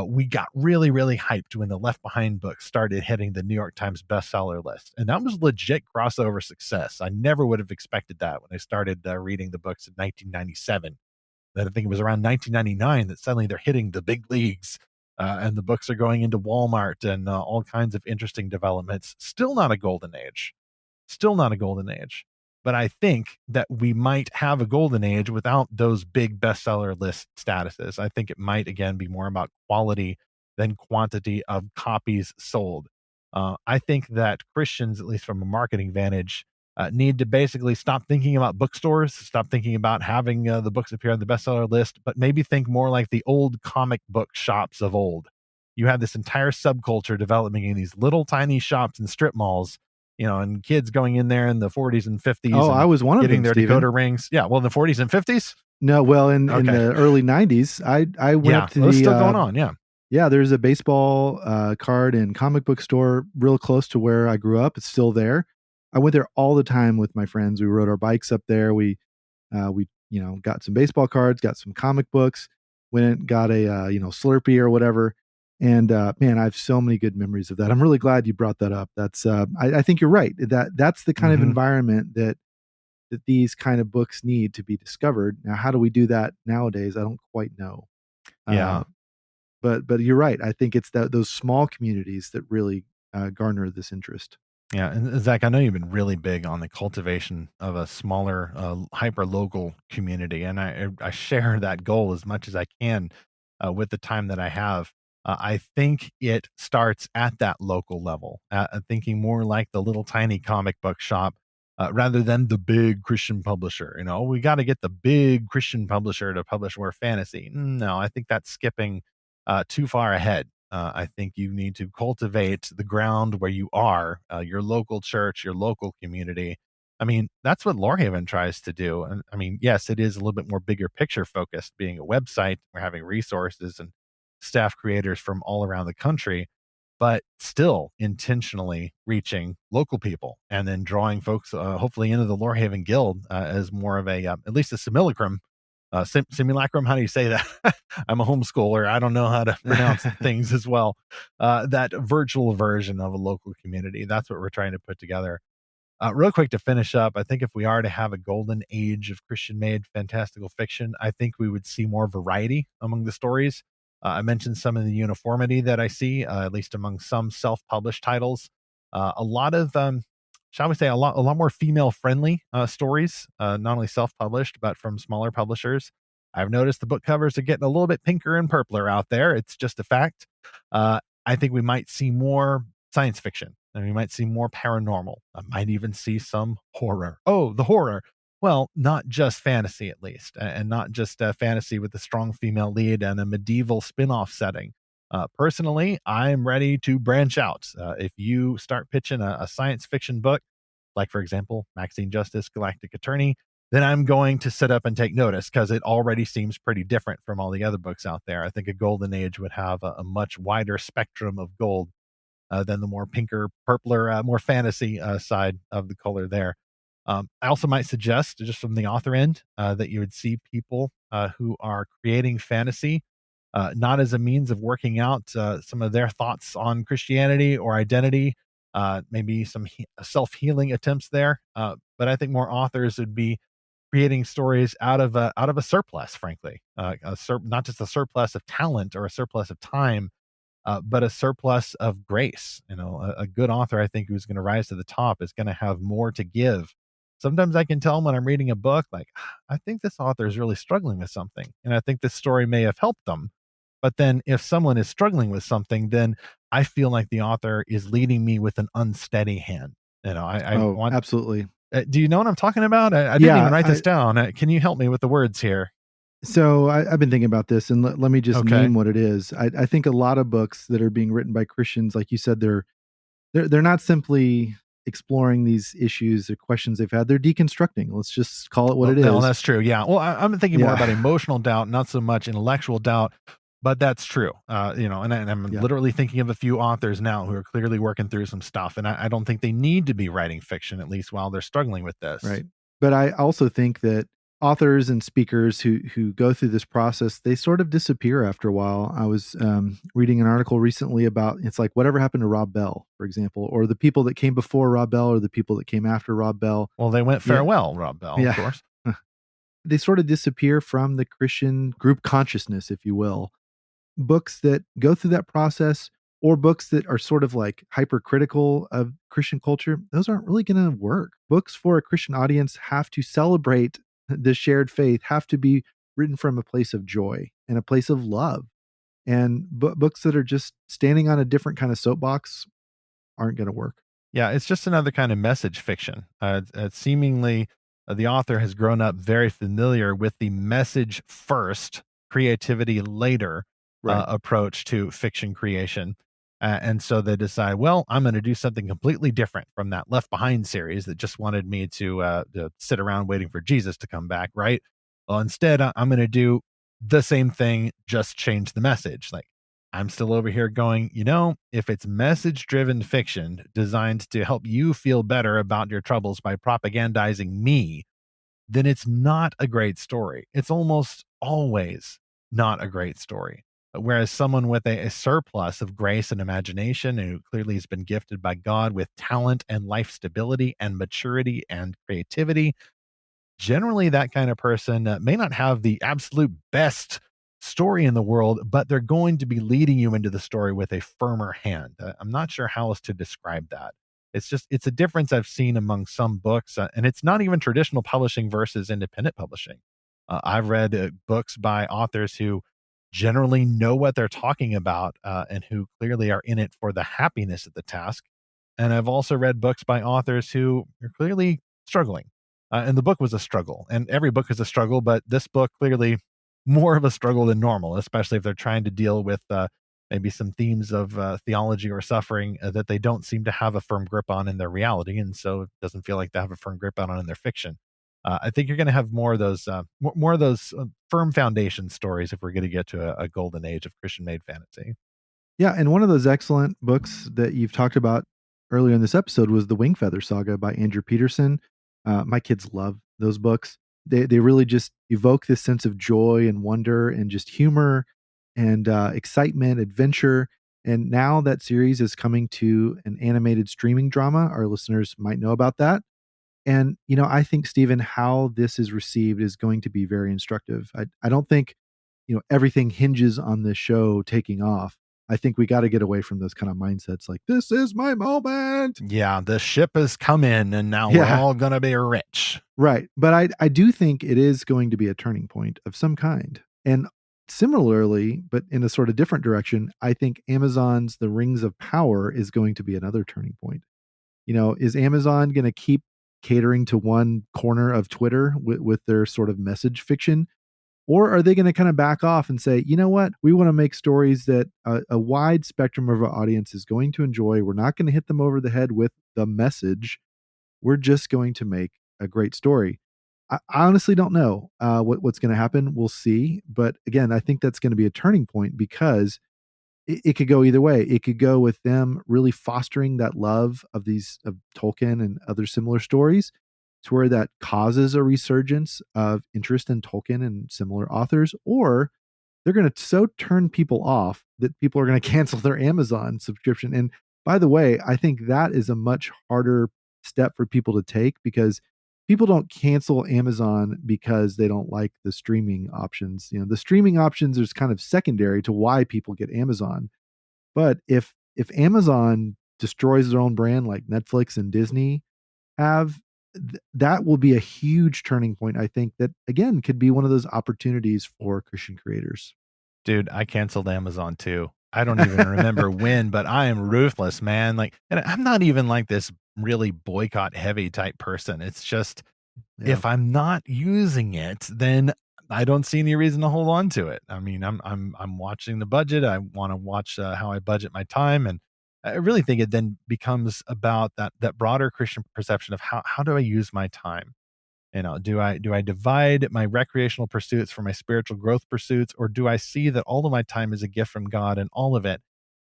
we got really, really hyped when the Left Behind book started hitting the New York Times bestseller list. And that was legit crossover success. I never would have expected that when I started reading the books in 1997. That I think it was around 1999 that suddenly they're hitting the big leagues. And the books are going into Walmart and all kinds of interesting developments. Still not a golden age. Still not a golden age. But I think that we might have a golden age without those big bestseller list statuses. I think it might, again, be more about quality than quantity of copies sold. I think that Christians, at least from a marketing vantage, need to basically stop thinking about bookstores, stop thinking about having the books appear on the bestseller list, but maybe think more like the old comic book shops of old. You had this entire subculture developing in these little tiny shops and strip malls, and kids going in there in the 40s and 50s Oh, and I was one of getting them, their Stephen. decoder rings. Yeah, well, in the 40s and 50s? No, well, in Okay. the early 90s, I went Yeah, up to it was the still going on. Yeah. yeah, there's a baseball card and comic book store real close to where I grew up. It's still there. I went there all the time with my friends. We rode our bikes up there. We got some baseball cards, got some comic books, went and got a Slurpee or whatever. And man, I have so many good memories of that. I'm really glad you brought that up. That's I think you're right. That's the kind of Mhm. environment that these kind of books need to be discovered. Now, how do we do that nowadays? I don't quite know. Yeah. But you're right. I think it's those small communities that really garner this interest. Yeah, and Zach, I know you've been really big on the cultivation of a smaller, hyper local community, and I share that goal as much as I can with the time that I have. I think it starts at that local level, thinking more like the little tiny comic book shop rather than the big Christian publisher. We got to get the big Christian publisher to publish more fantasy. No, I think that's skipping too far ahead. I think you need to cultivate the ground where you are, your local church, your local community. I mean, that's what Lorehaven tries to do. And I mean, yes, it is a little bit more bigger picture focused, being a website. We're having resources and staff creators from all around the country, but still intentionally reaching local people and then drawing folks, hopefully, into the Lorehaven Guild as more of a, at least a simulacrum simulacrum. How do you say that? I'm a homeschooler. I don't know how to pronounce things as well. That virtual version of a local community. That's what we're trying to put together. Real quick to finish up, I think if we are to have a golden age of Christian made fantastical fiction, I think we would see more variety among the stories. I mentioned some of the uniformity that I see, at least among some self published titles. A lot of, shall we say, a lot more female friendly stories, not only self published, but from smaller publishers. I've noticed the book covers are getting a little bit pinker and purpler out there. It's just a fact. I think we might see more science fiction, and we might see more paranormal. I might even see some horror. Oh, the horror. Well, not just fantasy, at least, and not just fantasy with a strong female lead and a medieval spin-off setting. Personally, I'm ready to branch out. If you start pitching a science fiction book, like, for example, Maxine Justice, Galactic Attorney, then I'm going to sit up and take notice because it already seems pretty different from all the other books out there. I think a golden age would have a much wider spectrum of gold than the more pinker, purpler, more fantasy side of the color there. I also might suggest, just from the author end, that you would see people who are creating fantasy not as a means of working out some of their thoughts on Christianity or identity, maybe some self healing attempts there. But I think more authors would be creating stories out of a surplus, frankly, not just a surplus of talent or a surplus of time, but a surplus of grace. A good author, I think, who's going to rise to the top is going to have more to give. Sometimes I can tell when I'm reading a book, like, I think this author is really struggling with something, and I think this story may have helped them. But then if someone is struggling with something, then I feel like the author is leading me with an unsteady hand. I Oh, want, absolutely. do you know what I'm talking about? I didn't even Yeah. write this down. Can you help me with the words here? So I've been thinking about this, and let me just Okay. name what it is. I think a lot of books that are being written by Christians, like you said, they're not simply exploring these issues or questions they've had. They're deconstructing. Let's just call it what Well, it no, is. that's true. Yeah. Well, I'm thinking more about Yeah. emotional doubt, not so much intellectual doubt, but that's true. And I'm Yeah. literally thinking of a few authors now who are clearly working through some stuff. And I don't think they need to be writing fiction, at least while they're struggling with this. Right. But I also think that authors and speakers who go through this process, they sort of disappear after a while. I was reading an article recently about, it's like, whatever happened to Rob Bell, for example, or the people that came before Rob Bell or the people that came after Rob Bell. Well, they went Yeah. farewell, Rob Bell, of Yeah. course. They sort of disappear from the Christian group consciousness, if you will. Books that go through that process, or books that are sort of like hypercritical of Christian culture, those aren't really going to work. Books for a Christian audience have to celebrate the shared faith, have to be written from a place of joy and a place of love. And books that are just standing on a different kind of soapbox aren't going to work. Yeah, it's just another kind of message fiction. Seemingly, the author has grown up very familiar with the message first, creativity later Right. approach to fiction creation. And so they decide, well, I'm going to do something completely different from that Left Behind series that just wanted me to sit around waiting for Jesus to come back, right? Well, instead, I'm going to do the same thing, just change the message. Like, I'm still over here going, if it's message driven fiction designed to help you feel better about your troubles by propagandizing me, then it's not a great story. It's almost always not a great story. Whereas someone with a surplus of grace and imagination, who clearly has been gifted by God with talent and life stability and maturity and creativity, generally that kind of person may not have the absolute best story in the world, but they're going to be leading you into the story with a firmer hand. I'm not sure how else to describe that. It's a difference I've seen among some books, and it's not even traditional publishing versus independent publishing. I've read books by authors who generally know what they're talking about and who clearly are in it for the happiness of the task. And I've also read books by authors who are clearly struggling. And the book was a struggle, and every book is a struggle, but this book clearly more of a struggle than normal, especially if they're trying to deal with maybe some themes of theology or suffering that they don't seem to have a firm grip on in their reality, and so it doesn't feel like they have a firm grip on in their fiction. I think you're going to have more of those, more of those firm foundation stories if we're going to get to a golden age of Christian-made fantasy. Yeah, and one of those excellent books that you've talked about earlier in this episode was the Wingfeather Saga by Andrew Peterson. My kids love those books. They really just evoke this sense of joy and wonder and just humor and excitement, adventure. And now that series is coming to an animated streaming drama. Our listeners might know about that. And I think, Stephen, how this is received is going to be very instructive. I don't think everything hinges on this show taking off. I think we got to get away from those kind of mindsets like, this is my moment. Yeah, the ship has come in and now we're all going to be rich. Right. But I do think it is going to be a turning point of some kind. And similarly, but in a sort of different direction, I think Amazon's The Rings of Power is going to be another turning point. Is Amazon going to keep catering to one corner of Twitter with their sort of message fiction? Or are they going to kind of back off and say, you know what, we want to make stories that a wide spectrum of our audience is going to enjoy. We're not going to hit them over the head with the message. We're just going to make a great story. I honestly don't know what's going to happen. We'll see. But again, I think that's going to be a turning point because it could go either way. It could go with them really fostering that love of these of Tolkien and other similar stories to where that causes a resurgence of interest in Tolkien and similar authors, or they're going to so turn people off that people are going to cancel their Amazon subscription. And by the way, I think that is a much harder step for people to take because people don't cancel Amazon because they don't like the streaming options. You know, the streaming options is kind of secondary to why people get Amazon. But if Amazon destroys their own brand like Netflix and Disney have, that will be a huge turning point. I think that again could be one of those opportunities for Christian creators. Dude, I canceled Amazon too. I don't even remember when, but I am ruthless, man. Like, and I'm not even like this really boycott heavy type person. It's just Yeah. if I'm not using it, then I don't see any reason to hold on to it. I mean, I'm watching the budget. I want to watch how I budget my time, and I really think it then becomes about that broader Christian perception of how do I use my time. Do I divide my recreational pursuits from my spiritual growth pursuits, or do I see that all of my time is a gift from God and all of it,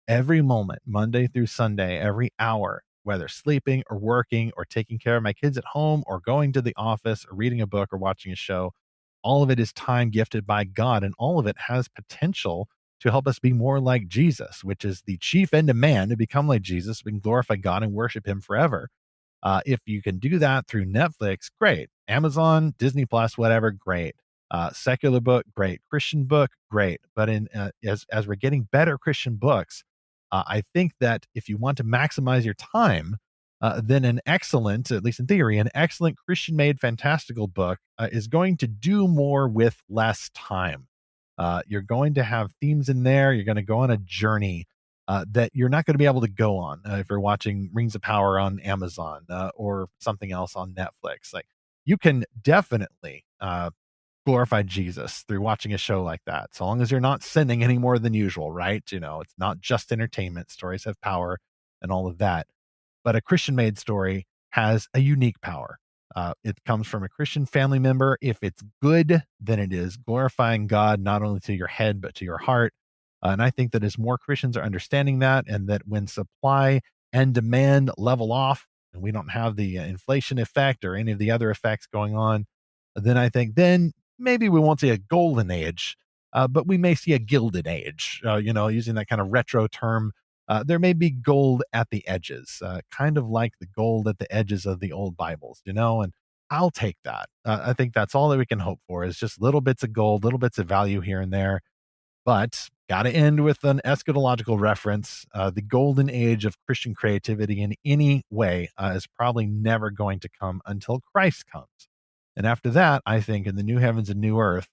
every moment, Monday through Sunday, every hour, whether sleeping or working or taking care of my kids at home or going to the office or reading a book or watching a show, all of it is time gifted by God and all of it has potential to help us be more like Jesus, which is the chief end of man to become like Jesus. We can glorify God and worship him forever. If you can do that through Netflix, great. Amazon, Disney Plus, whatever, great. Secular book, great. Christian book, great. But as we're getting better Christian books, I think that if you want to maximize your time, then an excellent, at least in theory, an excellent Christian-made fantastical book is going to do more with less time. You're going to have themes in there. You're going to go on a journey that you're not going to be able to go on if you're watching Rings of Power on Amazon or something else on Netflix. Like you can definitely glorify Jesus through watching a show like that, so long as you're not sinning any more than usual, right? It's not just entertainment. Stories have power and all of that. But a Christian made story has a unique power. It comes from a Christian family member. If it's good, then it is glorifying God, not only to your head, but to your heart. And I think that as more Christians are understanding that, and that when supply and demand level off, and we don't have the inflation effect or any of the other effects going on, then I think then maybe we won't see a golden age, but we may see a gilded age, using that kind of retro term. There may be gold at the edges, kind of like the gold at the edges of the old Bibles, and I'll take that. I think that's all that we can hope for is just little bits of gold, little bits of value here and there. But got to end with an eschatological reference. The golden age of Christian creativity in any way is probably never going to come until Christ comes. And after that, I think in the new heavens and new earth,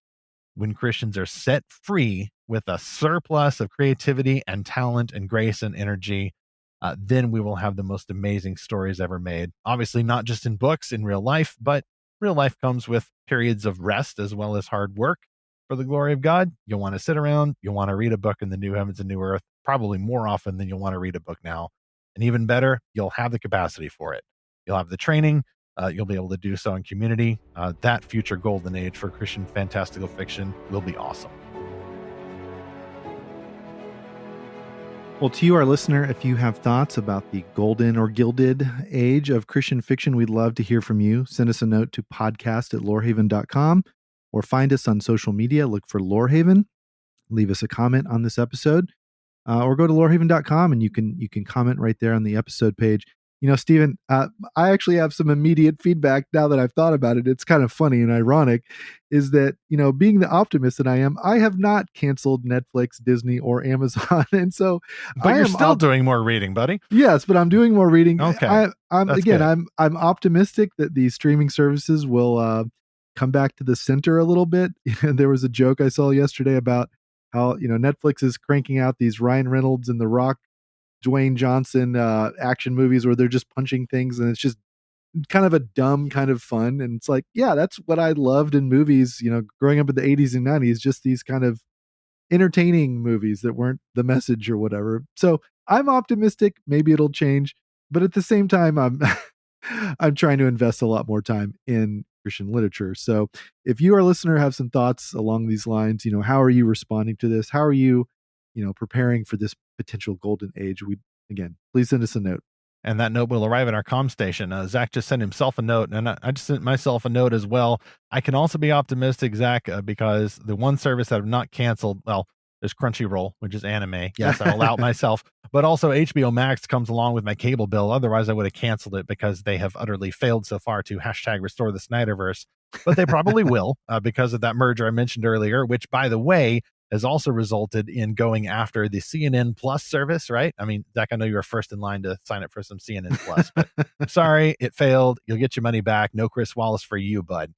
when Christians are set free with a surplus of creativity and talent and grace and energy, then we will have the most amazing stories ever made. Obviously, not just in books, in real life, but real life comes with periods of rest as well as hard work for the glory of God. You'll want to sit around, you'll want to read a book in the new heavens and new earth, probably more often than you'll want to read a book now. And even better, you'll have the capacity for it. You'll have the training, you'll be able to do so in community. That future golden age for Christian fantastical fiction will be awesome. Well, to you, our listener, if you have thoughts about the golden or gilded age of Christian fiction, we'd love to hear from you. Send us a note to podcast@lorehaven.com or find us on social media. Look for Lorehaven. Leave us a comment on this episode. Or go to lorehaven.com and you can comment right there on the episode page. Stephen, I actually have some immediate feedback now that I've thought about it. It's kind of funny and ironic is that, being the optimist that I am, I have not canceled Netflix, Disney, or Amazon. And so but you're still doing more reading, buddy. Yes, but I'm doing more reading. Okay. I'm optimistic that these streaming services will come back to the center a little bit. There was a joke I saw yesterday about how Netflix is cranking out these Ryan Reynolds and The Rock, Dwayne Johnson action movies where they're just punching things and it's just kind of a dumb kind of fun. And it's like, yeah, that's what I loved in movies, growing up in the 80s and 90s, just these kind of entertaining movies that weren't the message or whatever. So I'm optimistic. Maybe it'll change, but at the same time, I'm I'm trying to invest a lot more time in Christian literature. So if you, our listener, have some thoughts along these lines, how are you responding to this? How are you, preparing for this potential golden age? Again, please send us a note. And that note will arrive at our comm station. Zach just sent himself a note, and I just sent myself a note as well. I can also be optimistic, Zach, because the one service that I've not canceled, well, there's Crunchyroll, which is anime. Yes, I'll out myself. But also HBO Max comes along with my cable bill. Otherwise, I would have canceled it because they have utterly failed so far to #restore the Snyderverse. But they probably will because of that merger I mentioned earlier, which, by the way, has also resulted in going after the CNN Plus service, right? I mean, Zach, I know you were first in line to sign up for some CNN Plus, but I'm sorry, it failed. You'll get your money back. No Chris Wallace for you, bud.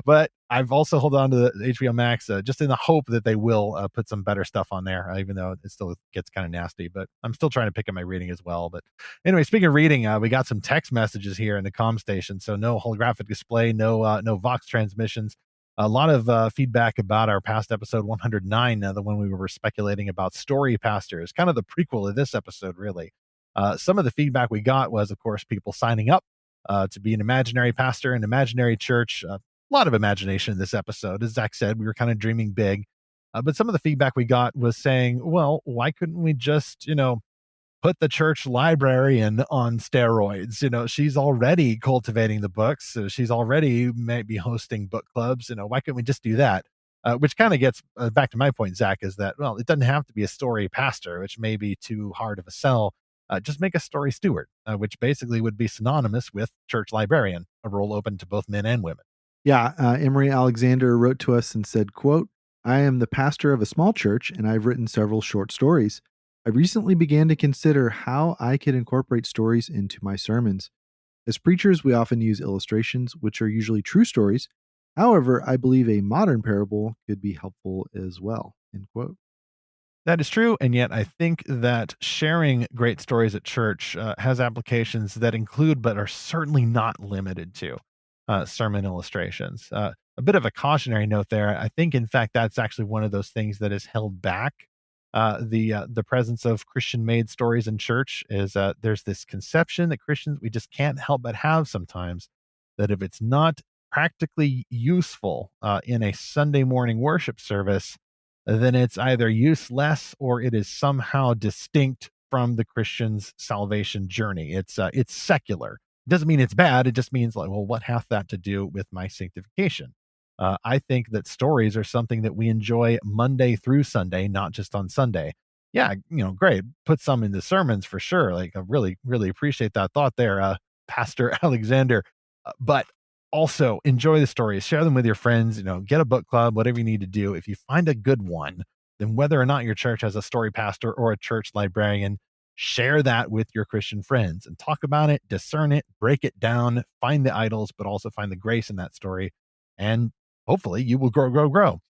But I've also held on to the HBO Max just in the hope that they will put some better stuff on there, even though it still gets kind of nasty. But I'm still trying to pick up my reading as well. But anyway, speaking of reading, we got some text messages here in the comm station. So no holographic display, no Vox transmissions. A lot of feedback about our past episode 109, the one we were speculating about story pastors, kind of the prequel of this episode, really. Some of the feedback we got was, of course, people signing up to be an imaginary pastor, an imaginary church. A lot of imagination in this episode. As Zach said, we were kind of dreaming big. But some of the feedback we got was saying, well, why couldn't we just, put the church librarian on steroids? She's already cultivating the books. So she's already maybe hosting book clubs. Why couldn't we just do that? Which kind of gets back to my point, Zach, is that, well, it doesn't have to be a story pastor, which may be too hard of a sell. Just make a story steward, which basically would be synonymous with church librarian, a role open to both men and women. Yeah. Emery Alexander wrote to us and said, quote, "I am the pastor of a small church and I've written several short stories. I recently began to consider how I could incorporate stories into my sermons. As preachers, we often use illustrations, which are usually true stories. However, I believe a modern parable could be helpful as well." End quote. That is true. And yet I think that sharing great stories at church has applications that include, but are certainly not limited to sermon illustrations. A bit of a cautionary note there. I think, in fact, that's actually one of those things that has held back the presence of Christian-made stories in church. Is there's this conception that Christians, we just can't help but have sometimes, that if it's not practically useful in a Sunday morning worship service, then it's either useless or it is somehow distinct from the Christian's salvation journey. It's secular. It doesn't mean it's bad. It just means, like, well, what hath that to do with my sanctification? I think that stories are something that we enjoy Monday through Sunday, not just on Sunday. Yeah, great. Put some in the sermons for sure. Like, I really, really appreciate that thought there, Pastor Alexander. But also enjoy the stories, share them with your friends, get a book club, whatever you need to do. If you find a good one, then whether or not your church has a story pastor or a church librarian, share that with your Christian friends and talk about it, discern it, break it down, find the idols, but also find the grace in that story. And hopefully you will grow, grow, grow.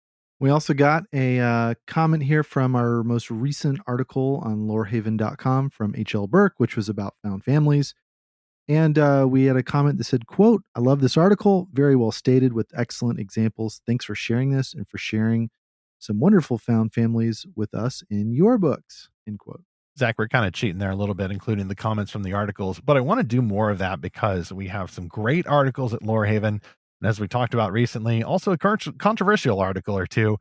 We also got a comment here from our most recent article on lorehaven.com from H.L. Burke, which was about found families. And we had a comment that said, quote, "I love this article. Very well stated with excellent examples. Thanks for sharing this and for sharing some wonderful found families with us in your books." End quote. Zach, we're kind of cheating there a little bit, including the comments from the articles, but I want to do more of that because we have some great articles at Lorehaven. And as we talked about recently, also a controversial article or two.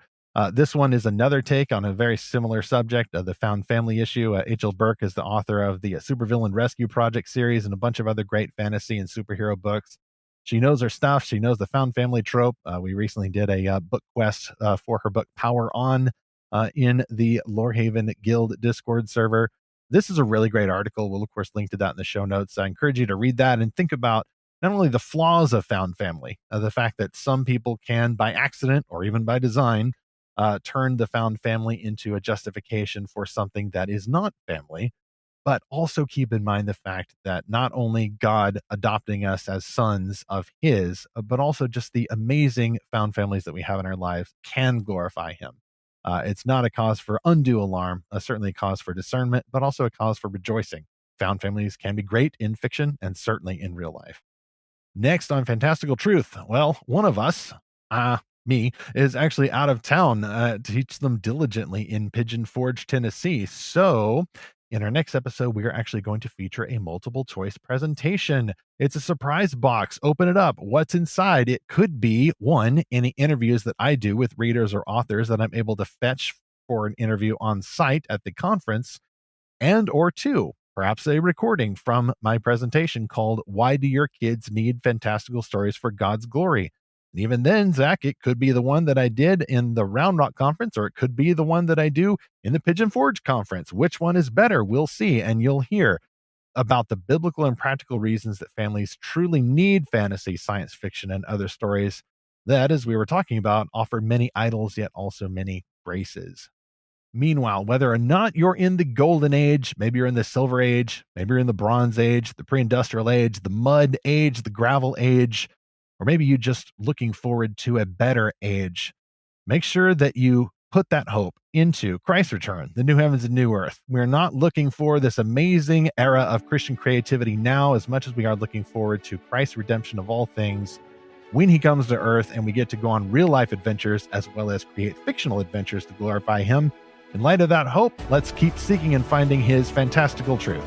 This one is another take on a very similar subject of the found family issue. H.L. Burke is the author of the Supervillain Rescue Project series and a bunch of other great fantasy and superhero books. She knows her stuff. She knows the found family trope. We recently did a book quest for her book Power On in the Lorehaven Guild Discord server. This is a really great article. We'll, of course, link to that in the show notes. I encourage you to read that and think about not only the flaws of found family, the fact that some people can, by accident or even by design, turn the found family into a justification for something that is not family, but also keep in mind the fact that not only God adopting us as sons of his, but also just the amazing found families that we have in our lives can glorify him. It's not a cause for undue alarm, certainly a cause for discernment, but also a cause for rejoicing. Found families can be great in fiction and certainly in real life. Next on Fantastical Truth, well, one of us, me, is actually out of town to teach them diligently in Pigeon Forge, Tennessee. So In our next episode, we are actually going to feature a multiple choice presentation. It's a surprise box. Open it up. What's inside? It could be one, any interviews that I do with readers or authors that I'm able to fetch for an interview on site at the conference, and or two, perhaps a recording from my presentation called Why Do Your Kids Need Fantastical Stories for God's Glory? And even then, Zach, it could be the one that I did in the Round Rock conference, or it could be the one that I do in the Pigeon Forge conference. Which one is better? We'll see, and you'll hear about the biblical and practical reasons that families truly need fantasy, science fiction, and other stories that, as we were talking about, offer many idols, yet also many graces. Meanwhile, whether or not you're in the golden age, maybe you're in the silver age, maybe you're in the bronze age, the pre-industrial age, the mud age, the gravel age, or maybe you're just looking forward to a better age, make sure that you put that hope into Christ's return, the new heavens and new earth. We're not looking for this amazing era of Christian creativity now as much as we are looking forward to Christ's redemption of all things when he comes to earth and we get to go on real life adventures as well as create fictional adventures to glorify him. In light of that hope, let's keep seeking and finding his fantastical truth.